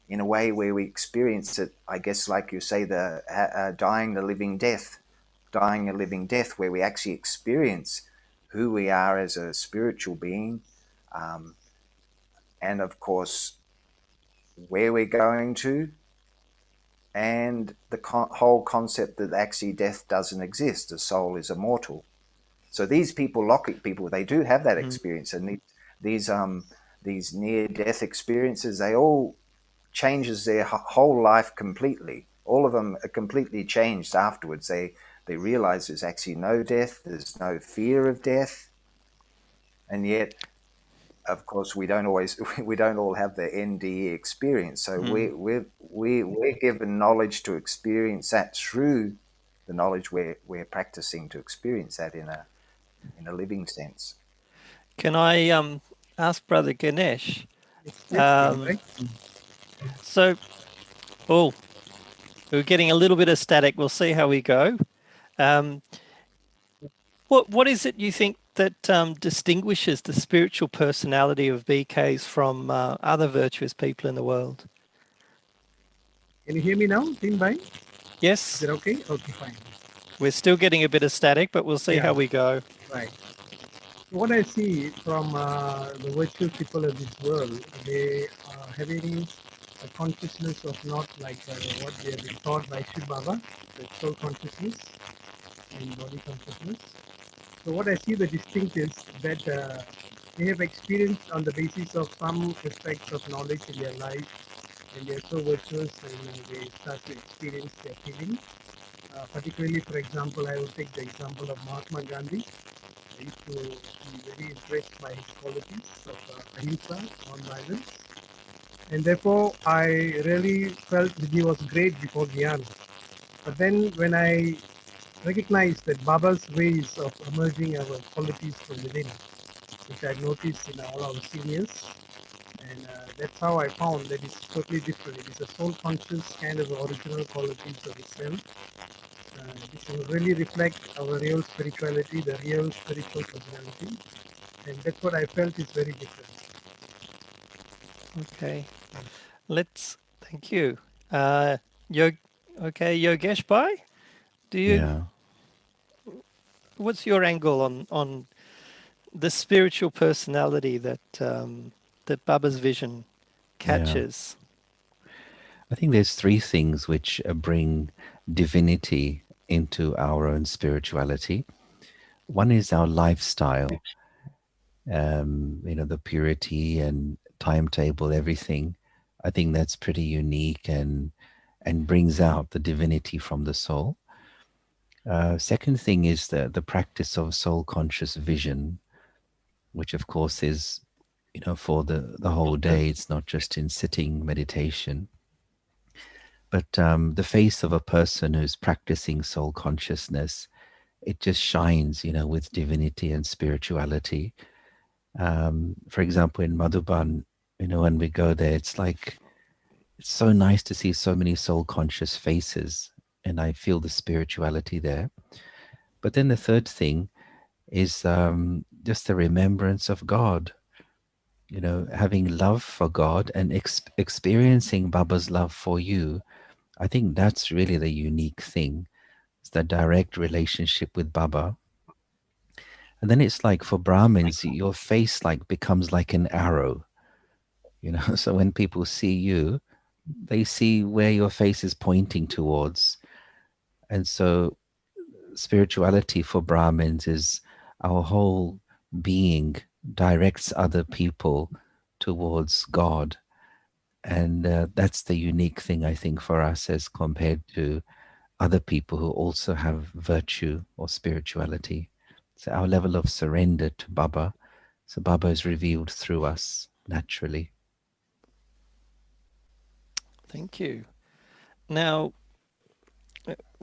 in a way where we experience it, I guess, like you say, the dying a living death, where we actually experience who we are as a spiritual being, and of course where we're going to, and the whole concept that actually death doesn't exist, the soul is immortal. So these people, Lockett people, they do have that experience, and these near-death experiences, they all changes their whole life completely. All of them are completely changed afterwards. They realize there's actually no death, there's no fear of death, and yet, of course, we don't all have the NDE experience. So we're given knowledge to experience that through the knowledge we're practicing to experience that in a living sense. Can I ask Brother Ganesh? Yes, right. So Oh, we're getting a little bit of static. We'll see how we go. What is it you think that distinguishes the spiritual personality of BKs from other virtuous people in the world? Can you hear me now, Tin Bhai? Is Yes, it okay? Okay, fine. we're still getting a bit of static, but we'll see how we go. Right. What I see from the virtuous people of this world, they are having a consciousness of not like what they have been taught by Shiv Baba, the soul consciousness and body consciousness. So what I see the distinct is that they have experienced on the basis of some aspects of knowledge in their life, and they are so virtuous and they start to experience their feelings. Particularly, for example, I will take the example of Mahatma Gandhi. I used to be very impressed by his qualities of ahimsa, non-violence, and therefore I really felt that he was great before Gyan. But then when I recognized that Baba's ways of emerging our qualities from within, which I noticed in all our seniors, and that's how I found that it's totally different. It is a soul conscious kind of original qualities of itself. This will really reflect our real spirituality, the real spiritual personality, and that's what I felt is very different. Okay, thank you. Yogesh Bhai, Yeah. what's your angle on the spiritual personality that that Baba's vision catches? I think there's three things which bring divinity into our own spirituality. One is our lifestyle, the purity and timetable, everything. I think that's pretty unique and brings out the divinity from the soul. Second thing is the practice of soul conscious vision, which of course is, for the whole day. It's not just in sitting meditation. But the face of a person who's practicing soul consciousness, it just shines, with divinity and spirituality. For example, in Madhuban, when we go there, it's so nice to see so many soul conscious faces, and I feel the spirituality there. But then the third thing is just the remembrance of God, having love for God and experiencing Baba's love for you. I think that's really the unique thing. It's the direct relationship with Baba. And then it's like for Brahmins, your face becomes like an arrow, So when people see you, they see where your face is pointing towards. And so spirituality for Brahmins is our whole being directs other people towards God. And that's the unique thing, I think, for us as compared to other people who also have virtue or spirituality. So our level of surrender to Baba. So Baba is revealed through us naturally. Thank you. Now,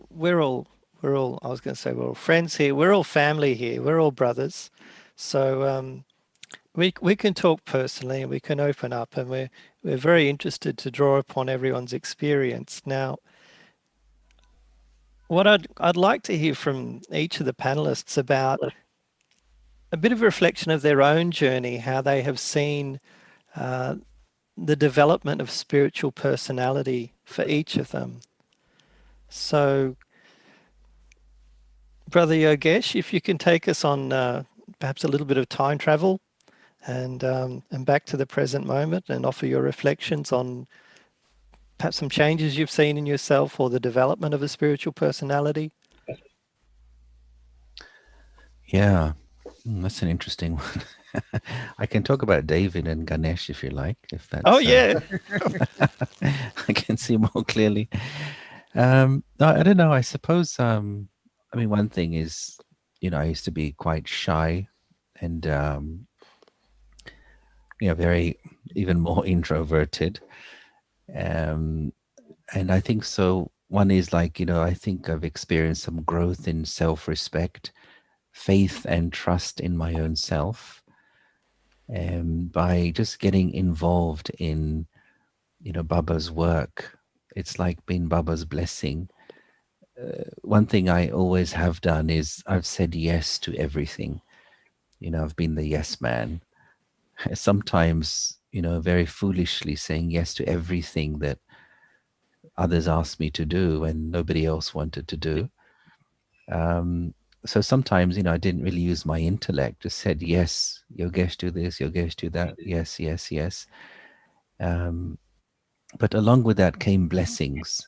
we're all, I was going to say we're all friends here. We're all family here. We're all brothers. So we can talk personally and we can open up, and we're very interested to draw upon everyone's experience. Now, what I'd like to hear from each of the panelists about a bit of a reflection of their own journey, how they have seen the development of spiritual personality for each of them. So, Brother Yogesh, if you can take us on perhaps a little bit of time travel and back to the present moment and offer your reflections on perhaps some changes you've seen in yourself or the development of a spiritual personality. Yeah, that's an interesting one. I can talk about David and Ganesh if you like. If that's, yeah. I can see more clearly. No, I don't know. I suppose, one thing is, I used to be quite shy and, very, even more introverted. And I think so. One is I think I've experienced some growth in self-respect, faith and trust in my own self. By just getting involved in, Baba's work, It's like being Baba's blessing. One thing I always have done is I've said yes to everything. You know, I've been the yes man. Sometimes, you know, very foolishly saying yes to everything that others asked me to do when nobody else wanted to do. So sometimes, you know, I didn't really use my intellect, just said, yes, Yogesh, do this, Yogesh, do that. Yes, yes, yes. But along with that came blessings,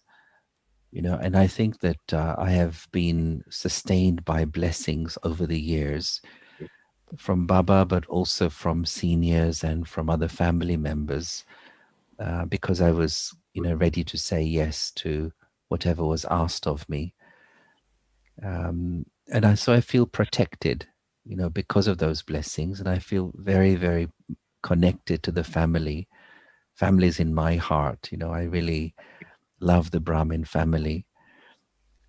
you know, and I think that I have been sustained by blessings over the years from Baba, but also from seniors and from other family members, because I was, you know, ready to say yes to whatever was asked of me. So I feel protected, you know, because of those blessings, and I feel very, very connected to the family. Family's in my heart, you know. I really love the Brahmin family,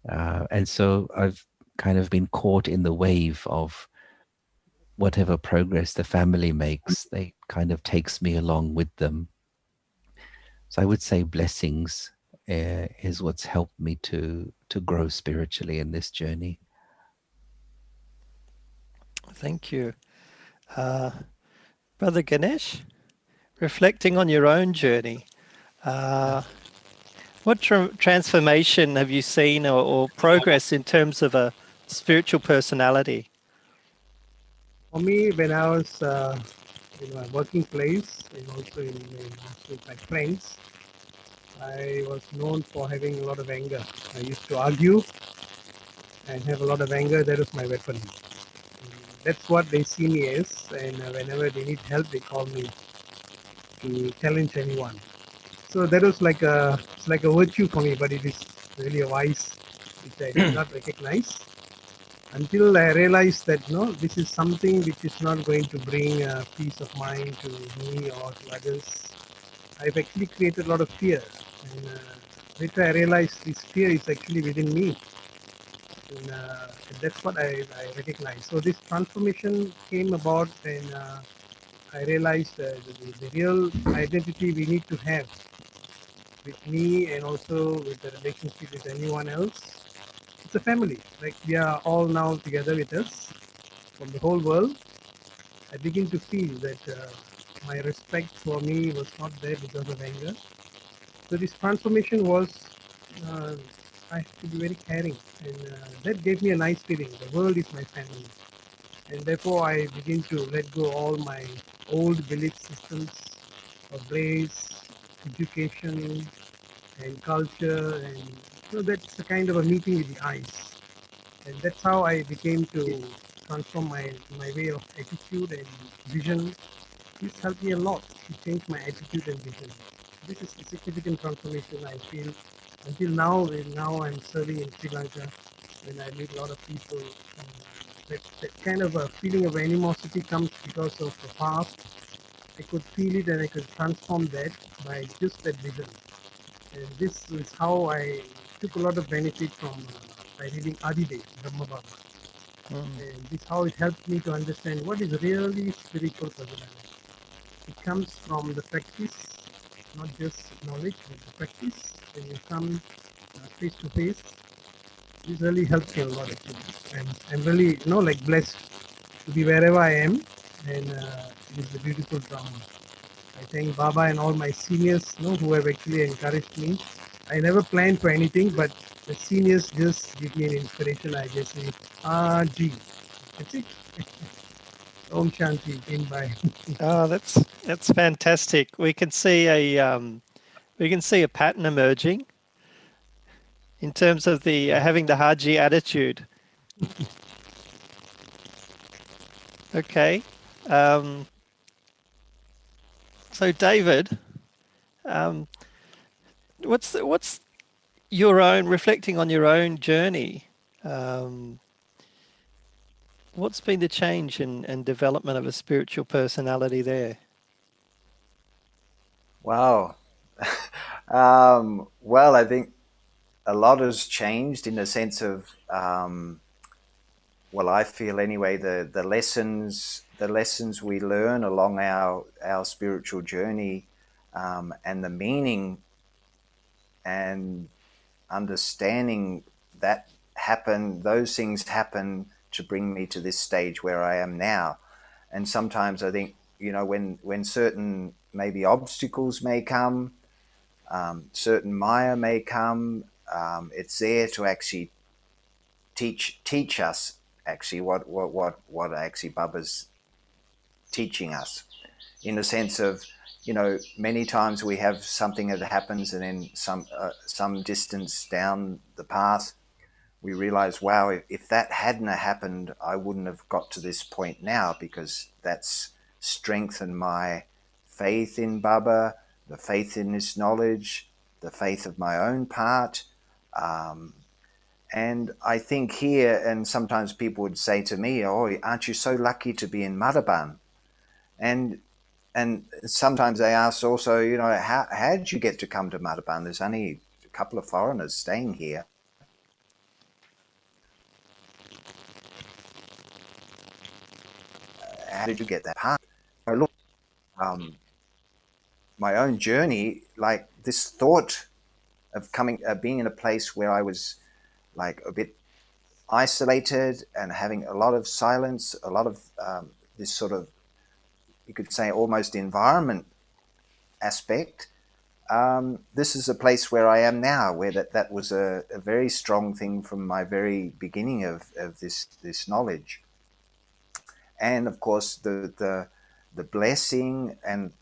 and so I've kind of been caught in the wave of whatever progress the family makes. They kind of takes me along with them. So I would say blessings is what's helped me to grow spiritually in this journey. Thank you. Brother Ganesh, reflecting on your own journey, what transformation have you seen or progress in terms of a spiritual personality? For me, when I was in my working place and also with my friends, I was known for having a lot of anger. I used to argue and have a lot of anger. That was my weapon. That's what they see me as, and whenever they need help, they call me to challenge anyone. So that was it's like a virtue for me, but it is really a vice which I did not recognize until I realized that this is something which is not going to bring peace of mind to me or to others. I've actually created a lot of fear, and later I realized this fear is actually within me, and that's what I recognized. So this transformation came about when I realized the real identity we need to have with me and also with the relationship with anyone else. It's a family. Like we are all now together with us from the whole world. I begin to feel that my respect for me was not there because of anger. So this transformation was, uh, I have to be very caring, and that gave me a nice feeling. The world is my family, and therefore I begin to let go all my old belief systems of race, education, and culture, and that's a kind of a meeting with the eyes, and that's how I became to transform my way of attitude and vision. This helped me a lot to change my attitude and vision. This is a significant transformation I feel until now. When now I'm serving in Sri Lanka, when I meet a lot of people, that kind of a feeling of animosity comes because of the past. I could feel it and I could transform that by just that vision. And this is how I took a lot of benefit from by reading Adidev, Brahma Baba. And this is how it helped me to understand what is really spiritual personality. It comes from the practice, not just knowledge, but the practice. When you come face to face, this really helps me a lot. Actually. I'm really, like blessed to be wherever I am, and it is a beautiful drama. I thank Baba and all my seniors, who have actually encouraged me. I never planned for anything, but the seniors just give me an inspiration. I just say, Ji. That's it. Om Shanti. In bye. Oh, that's fantastic. We can see a pattern emerging in terms of the having the Haji attitude. Okay. So David, what's your own reflecting on your own journey? What's been the change and development of a spiritual personality there? Wow. Well, I think a lot has changed in the sense of, well, I feel anyway, the lessons we learn along our spiritual journey, and the meaning and understanding that those things happen to bring me to this stage where I am now. And sometimes I think, when certain maybe obstacles may come, certain Maya may come, it's there to actually teach us actually what actually Baba's teaching us, in the sense of, many times we have something that happens, and then some distance down the path we realize, wow, if that hadn't happened, I wouldn't have got to this point now, because that's strengthened my faith in Baba, the faith in this knowledge, the faith of my own part. And I think here, and sometimes people would say to me, oh, aren't you so lucky to be in Madhaban? And sometimes they ask also, how did you get to come to Madhaban? There's only a couple of foreigners staying here. How did you get that part? I look, my own journey, like this thought of being in a place where I was like a bit isolated and having a lot of silence, a lot of this sort of, you could say, almost environment aspect. This is a place where I am now, where that was a very strong thing from my very beginning of this knowledge. And of course the blessing, and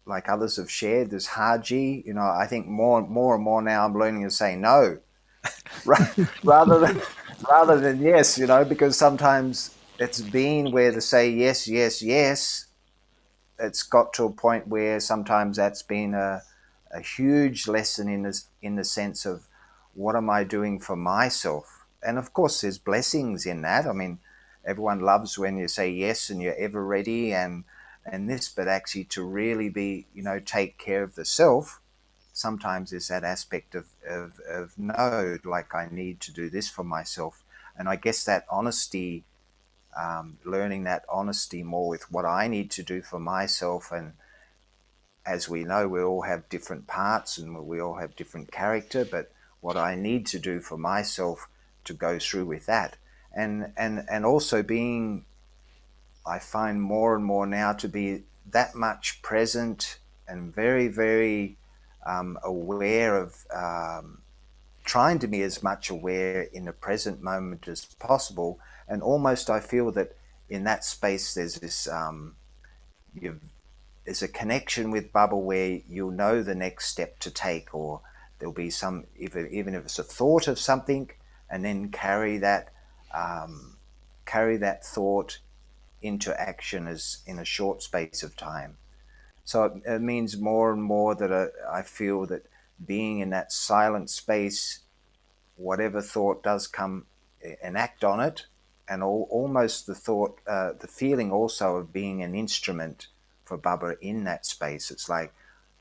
like others have shared, this Haji, I think more and more now I'm learning to say no rather than yes, because sometimes it's been where to say yes, it's got to a point where sometimes that's been a huge lesson in the sense of, what am I doing for myself? And of course there's blessings in that. I mean, everyone loves when you say yes and you're ever ready and this, but actually to really be, take care of the self, sometimes there's that aspect of no, like I need to do this for myself. And I guess that honesty, learning that honesty more with what I need to do for myself. And as we know, we all have different parts and we all have different character, but what I need to do for myself to go through with that. And also being, I find more and more now to be that much present and very, very aware of, trying to be as much aware in the present moment as possible. And almost I feel that in that space there's this, there's a connection with Baba where you'll know the next step to take, or there'll be some, even if it's a thought of something, and then carry that thought into action as in a short space of time. So it means more and more that I feel that being in that silent space, whatever thought does come, and act on it, and almost the thought, the feeling also of being an instrument for Baba in that space. It's like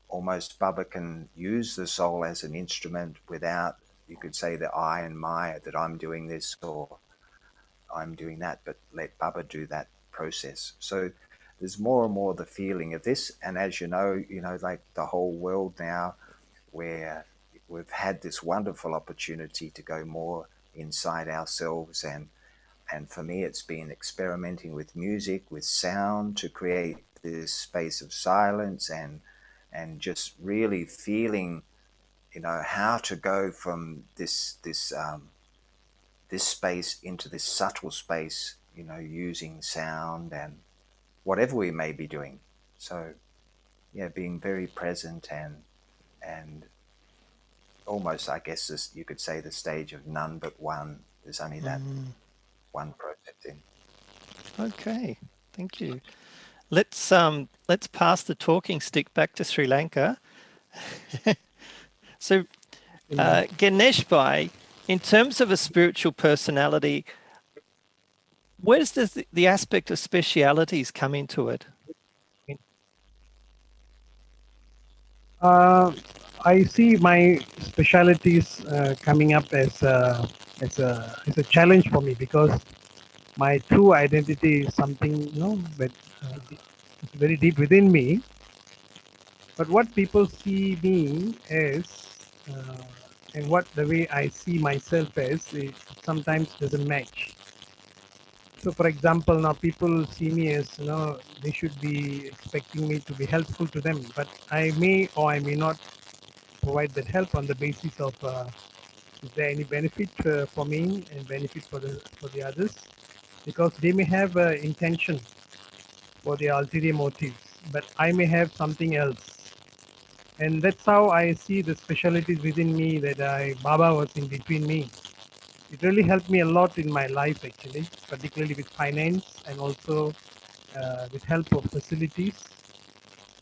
almost Baba can use the soul as an instrument without, you could say, the I and my, that I'm doing this or I'm doing that, but let Baba do that process. So there's more and more the feeling of this. And as you know, like the whole world now, where we've had this wonderful opportunity to go more inside ourselves, and for me it's been experimenting with music, with sound, to create this space of silence and just really feeling, how to go from this space into this subtle space, using sound and whatever we may be doing. So yeah, being very present and almost, I guess, this, you could say, the stage of none but one. There's only that one process in. Okay, thank you. Let's pass the talking stick back to Sri Lanka. So, Ganesh Bhai, in terms of a spiritual personality, where does the aspect of specialities come into it? I see my specialities coming up as a challenge for me, because my true identity is something that it's very deep within me. But what people see me as and what the way I see myself as, it sometimes doesn't match. So, for example, now people see me as, they should be expecting me to be helpful to them, but I may or I may not provide that help on the basis of is there any benefit for me and benefit for the others, because they may have intention for their ulterior motives, but I may have something else. And that's how I see the specialties within me that Baba was in between me. It really helped me a lot in my life, actually, particularly with finance and also with help of facilities,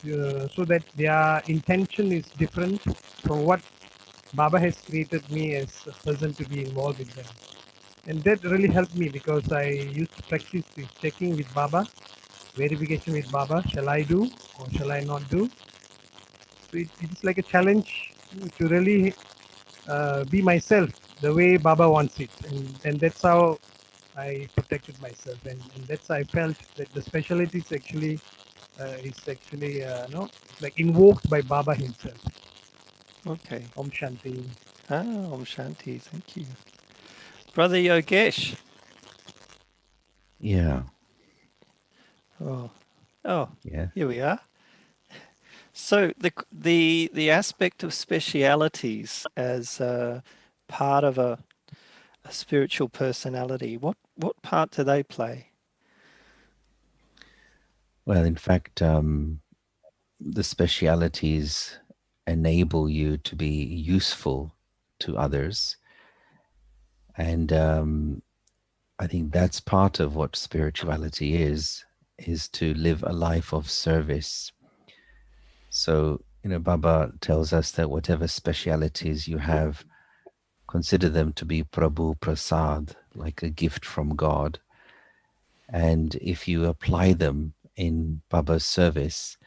so that their intention is different from what Baba has created me as a person to be involved with them. And that really helped me because I used to practice this checking with Baba, verification with Baba. Shall I do or shall I not do? So it's like a challenge to really be myself the way Baba wants it. And that's how I protected myself. And that's how I felt that the specialty is actually, it's like invoked by Baba himself. Okay. Om Shanti. Om Shanti. Thank you. Brother Yogesh. Yeah. Oh, Yeah. here we are. So the aspect of specialities as part of a spiritual personality, what part do they play? Well, in fact, the specialities enable you to be useful to others. And I think that's part of what spirituality is to live a life of service. So, Baba tells us that whatever specialities you have, consider them to be Prabhu Prasad, like a gift from God. And if you apply them in Baba's service,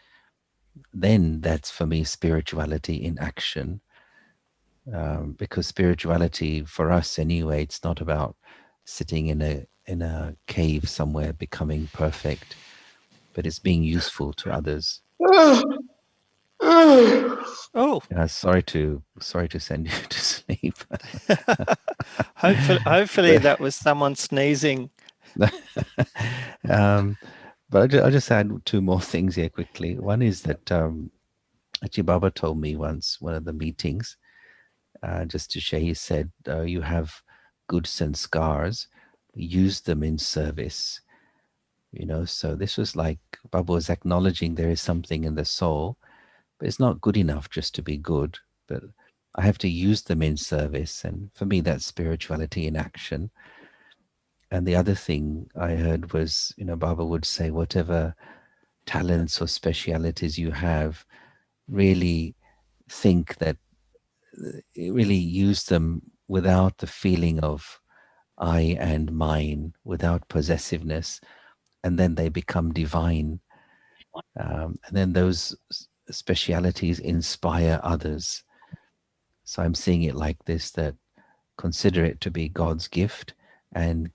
then that's for me spirituality in action. Because spirituality for us anyway, it's not about sitting in a cave somewhere becoming perfect, but it's being useful to others. Oh, Sorry to send you to sleep. hopefully that was someone sneezing. But I'll just add two more things here quickly. One is that actually Baba told me once, one of the meetings, just to share, he said, you have good sanskars, use them in service. So this was like Baba was acknowledging there is something in the soul, but it's not good enough just to be good, but I have to use them in service. And for me, that's spirituality in action. And the other thing I heard was, Baba would say, whatever talents or specialities you have, really think that, really use them without the feeling of I and mine, without possessiveness, and then they become divine. And then those specialities inspire others. So I'm seeing it like this, that consider it to be God's gift and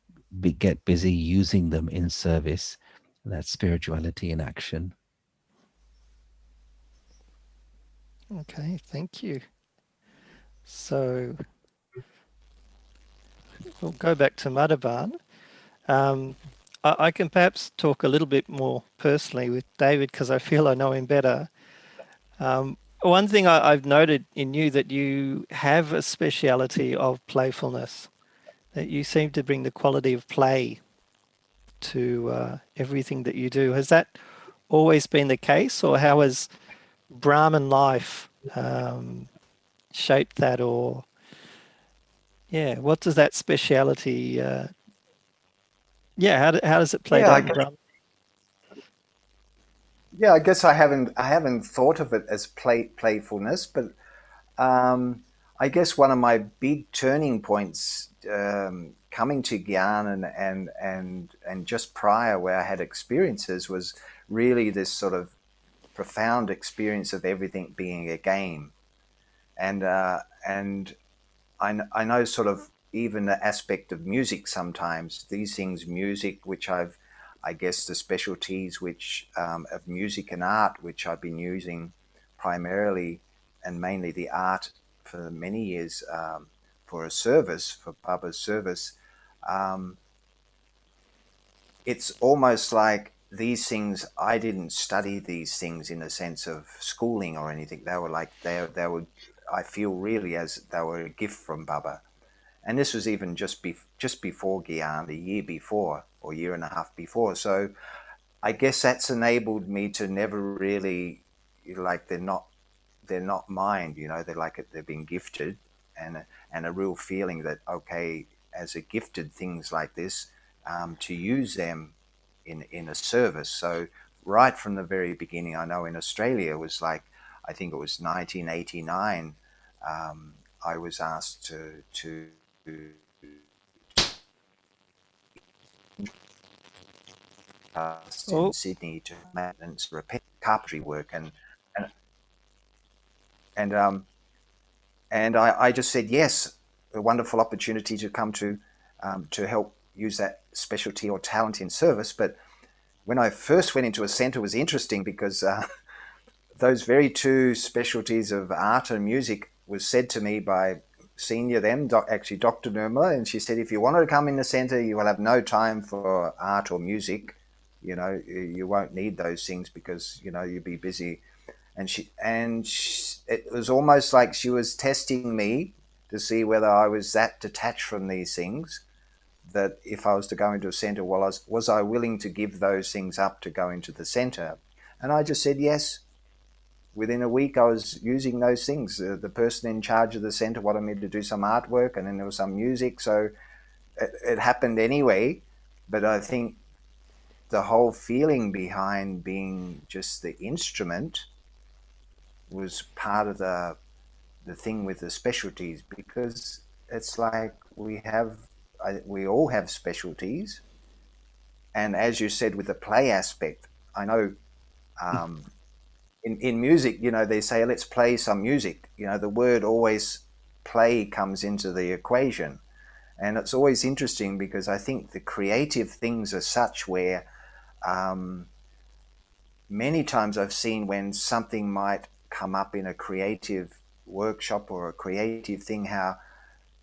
get busy using them in service. That's spirituality in action. Okay, thank you. So we'll go back to Madhavan. I can perhaps talk a little bit more personally with David because I feel I know him better. One thing I've noted in you, that you have a speciality of playfulness, that you seem to bring the quality of play to everything that you do. Has that always been the case, or how has Brahman life shaped that? Or what does that speciality how does it play out in Brahman? Yeah, I guess I haven't thought of it as playfulness, but I guess one of my big turning points coming to Gyan and just prior, where I had experiences, was really this sort of profound experience of everything being a game, and I know sort of even the aspect of music sometimes, these things, music, which I guess the specialties which of music and art, which I've been using primarily and mainly the art for many years for a service, for Baba's service, it's almost like these things, I didn't study these things in a sense of schooling or anything. They were like, they were, I feel really as they were a gift from Baba. And this was even just before Gyan, a year before, or year and a half before. So I guess that's enabled me to never really, like, they're not mine, you know, they're like, they've been gifted, and a real feeling that, okay, as a gifted things like this, to use them in a service. So right from the very beginning, I know in Australia it was like, I think it was 1989, I was asked to in Sydney to maintenance, repair, carpentry work, and I just said yes. A wonderful opportunity to come to help use that specialty or talent in service. But when I first went into a centre, it was interesting because those very two specialties of art and music was said to me by senior then, actually Dr. Nirmala, and she said, if you wanted to come in the centre, you will have no time for art or music. You know, you won't need those things because, you know, you'll be busy. And it was almost like she was testing me to see whether I was that detached from these things, that if I was to go into a centre, well, was I willing to give those things up to go into the centre? And I just said yes. Within a week, I was using those things. The person in charge of the centre wanted me to do some artwork, and then there was some music. So it happened anyway. But I think the whole feeling behind being just the instrument was part of the thing with the specialties, because it's like we all have specialties. And as you said, with the play aspect, I know in music, you know, they say, let's play some music. You know, the word always play comes into the equation. And it's always interesting because I think the creative things are such where many times I've seen when something might come up in a creative workshop or a creative thing, how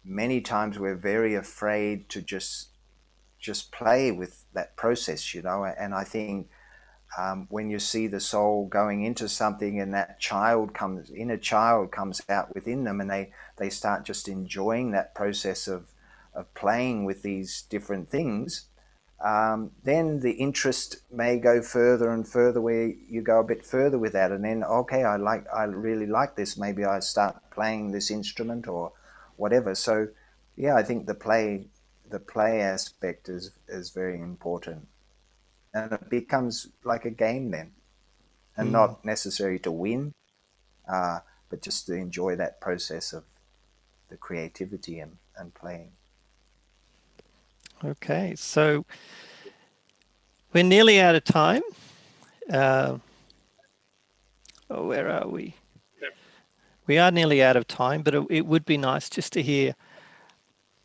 many times we're very afraid to just play with that process, you know. And I think when you see the soul going into something and that inner child comes out within them, and they start just enjoying that process of playing with these different things, then the interest may go further and further, where you go a bit further with that, and then, okay, I really like this, maybe I start playing this instrument or whatever. So yeah, I think the play aspect is very important, and it becomes like a game then, and not necessary to win, but just to enjoy that process of the creativity and playing. Okay, so we're nearly out of time. Where are we? We are nearly out of time, but it would be nice just to hear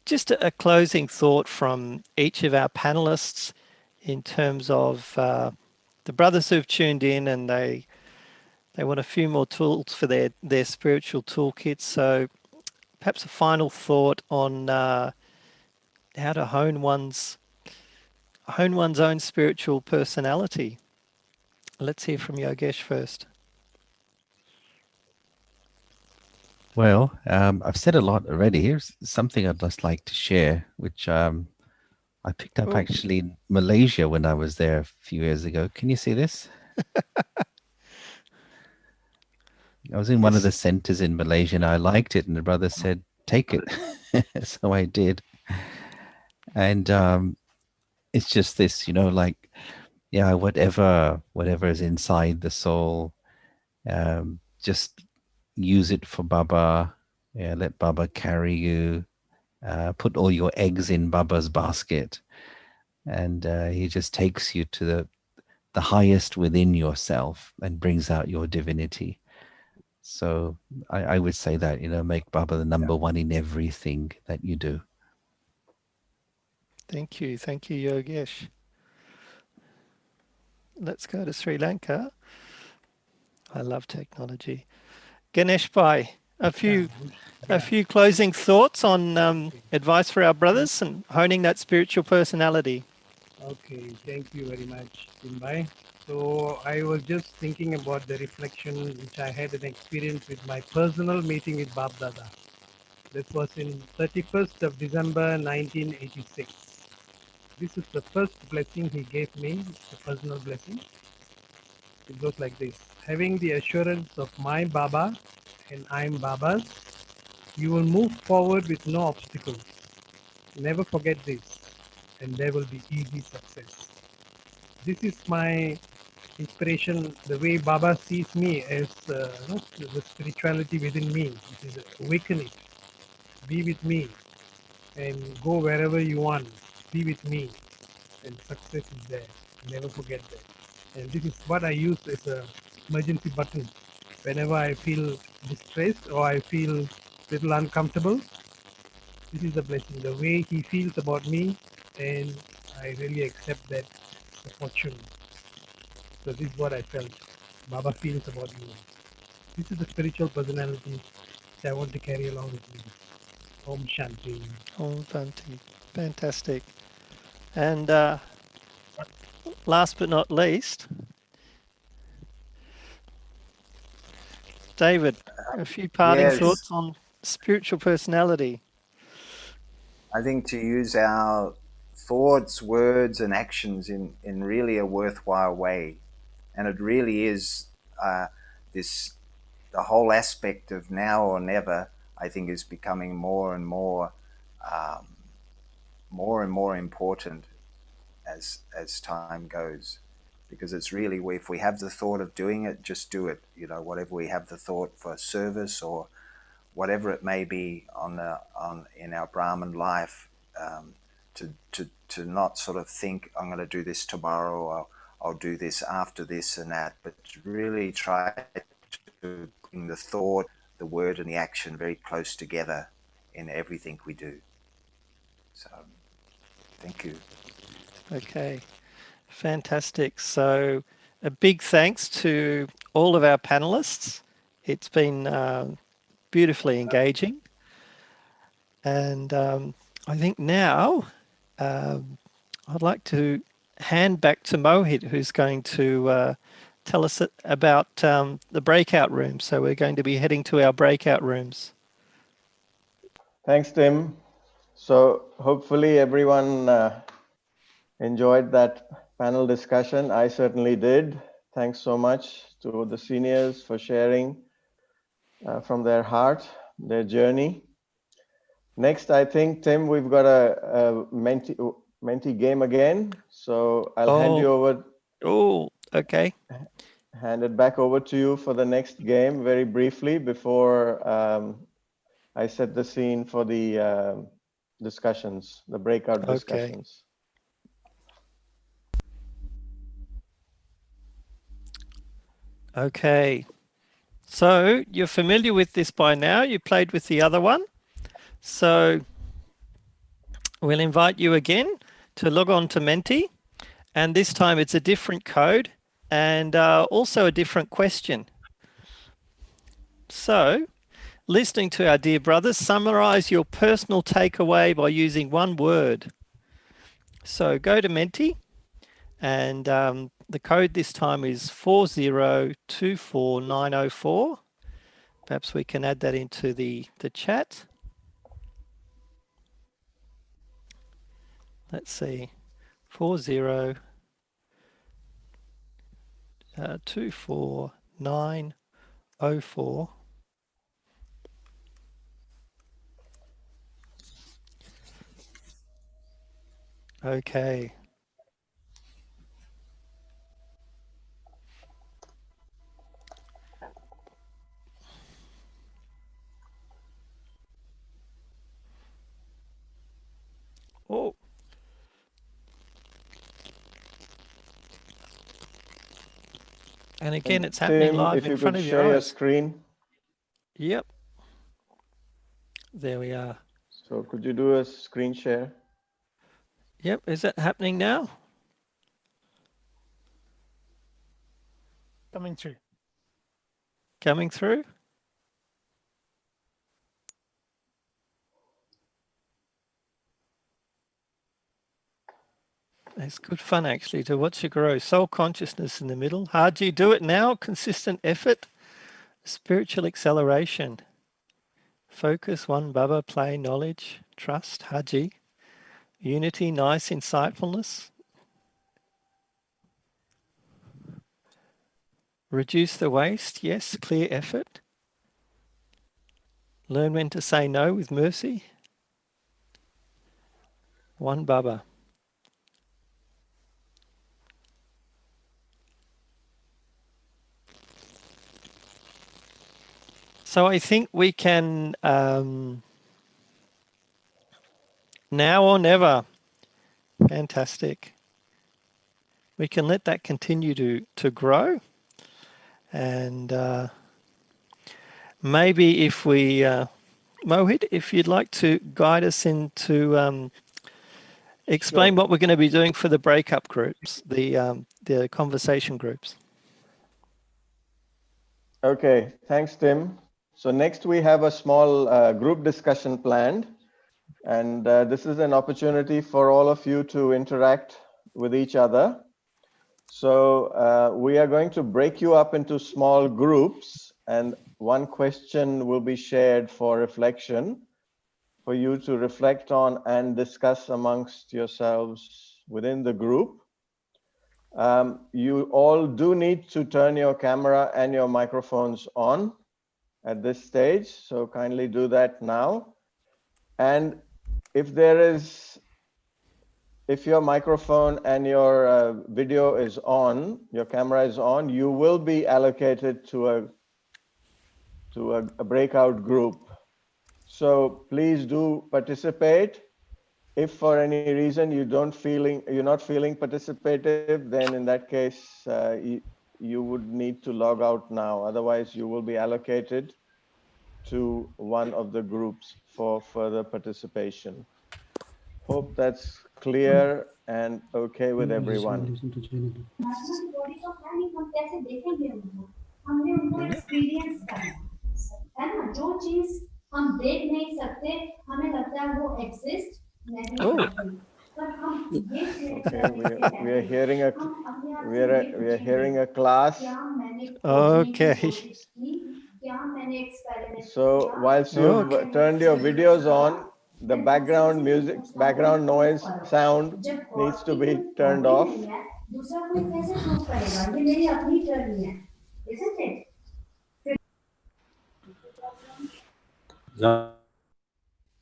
just a closing thought from each of our panelists in terms of the brothers who've tuned in, and they want a few more tools for their spiritual toolkit. So perhaps a final thought on how to hone one's own spiritual personality. Let's hear from Yogesh first. Well, I've said a lot already. Here's something I'd just like to share, which I picked up actually in Malaysia when I was there a few years ago. Can you see this? I was in one of the centers in Malaysia and I liked it, and the brother said, take it. So I did. And it's just this, you know, like, yeah, whatever is inside the soul, just use it for Baba. Yeah, let Baba carry you. Put all your eggs in Baba's basket, and he just takes you to the highest within yourself and brings out your divinity. So I would say that, you know, make Baba the number one in everything that you do. Thank you, Yogesh. Let's go to Sri Lanka. I love technology. Ganesh Bhai, a few a few closing thoughts on advice for our brothers and honing that spiritual personality. Okay, thank you very much, Timbai. So I was just thinking about the reflection which I had an experience with my personal meeting with Bab Dada. This was in 31st of December 1986. This is the first blessing he gave me, the personal blessing. It goes like this. Having the assurance of my Baba and I'm Baba's, you will move forward with no obstacles. Never forget this, and there will be easy success. This is my inspiration, the way Baba sees me as the spirituality within me, which is awakening. Be with me and go wherever you want. Be with me, and success is there. Never forget that. And this is what I use as a emergency button. Whenever I feel distressed or I feel little uncomfortable, this is the blessing. The way he feels about me, and I really accept that the fortune. So this is what I felt. Baba feels about me. This is the spiritual personality that I want to carry along with me. Om Shanti. Oh, fantastic. And last but not least, David, a few parting Yes. thoughts on spiritual personality. I think to use our thoughts, words, and actions in really a worthwhile way. And it really is the whole aspect of now or never, I think, is becoming more and more important as time goes. Because it's really, if we have the thought of doing it, just do it. You know, whatever we have the thought for service or whatever it may be in our Brahman life, to not sort of think I'm going to do this tomorrow or I'll do this after this and that, but to really try to bring the thought, the word, and the action very close together in everything we do. So, thank you. Okay, fantastic. So a big thanks to all of our panelists. It's been beautifully engaging. And I think now I'd like to hand back to Mohit, who's going to tell us about the breakout room. So we're going to be heading to our breakout rooms. Thanks, Tim. So hopefully everyone enjoyed that panel discussion. I certainly did. Thanks so much to the seniors for sharing from their heart, their journey. Next, I think, Tim, we've got a mentee game again. So I'll hand you over. Oh, okay. Hand it back over to you for the next game very briefly before I set the scene for the discussions, the breakout discussions. Okay. So you're familiar with this by now. You played with the other one. So we'll invite you again to log on to Menti. And this time it's a different code and also a different question. So listening to our dear brothers, summarize your personal takeaway by using one word. So go to Menti and the code this time is 4024904. Perhaps we can add that into the chat. Let's see, 4024904. Okay. Oh. And again, it's happening live in front of your eyes. If you could share your screen. Yep. There we are. So could you do a screen share? Yep. Is that happening now? Coming through. Coming through? It's good fun actually to watch it grow. Soul consciousness in the middle. Haji, do it now. Consistent effort. Spiritual acceleration. Focus, one Baba, play, knowledge, trust, Haji. Unity, nice insightfulness. Reduce the waste, yes, clear effort. Learn when to say no with mercy. One Baba. So I think we can, now or never. Fantastic. We can let that continue to grow. And maybe if we, Mohit, if you'd like to guide us into explain what we're going to be doing for the breakup groups, the conversation groups. Okay, thanks, Tim. So next we have a small group discussion planned, and this is an opportunity for all of you to interact with each other. So we are going to break you up into small groups, and one question will be shared for reflection, for you to reflect on and discuss amongst yourselves within the group. You all do need to turn your camera and your microphones on at this stage, so kindly do that now. And if your microphone and your video is on, your camera is on, you will be allocated to a breakout group. So please do participate. If for any reason you're not feeling participative, then in that case, you would need to log out now. Otherwise, you will be allocated to one of the groups for further participation. Hope that's clear and okay with everyone. Okay, we are hearing a class. Okay. So whilst you've turned your videos on, the background music, background noise, sound needs to be turned off.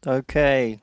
Okay.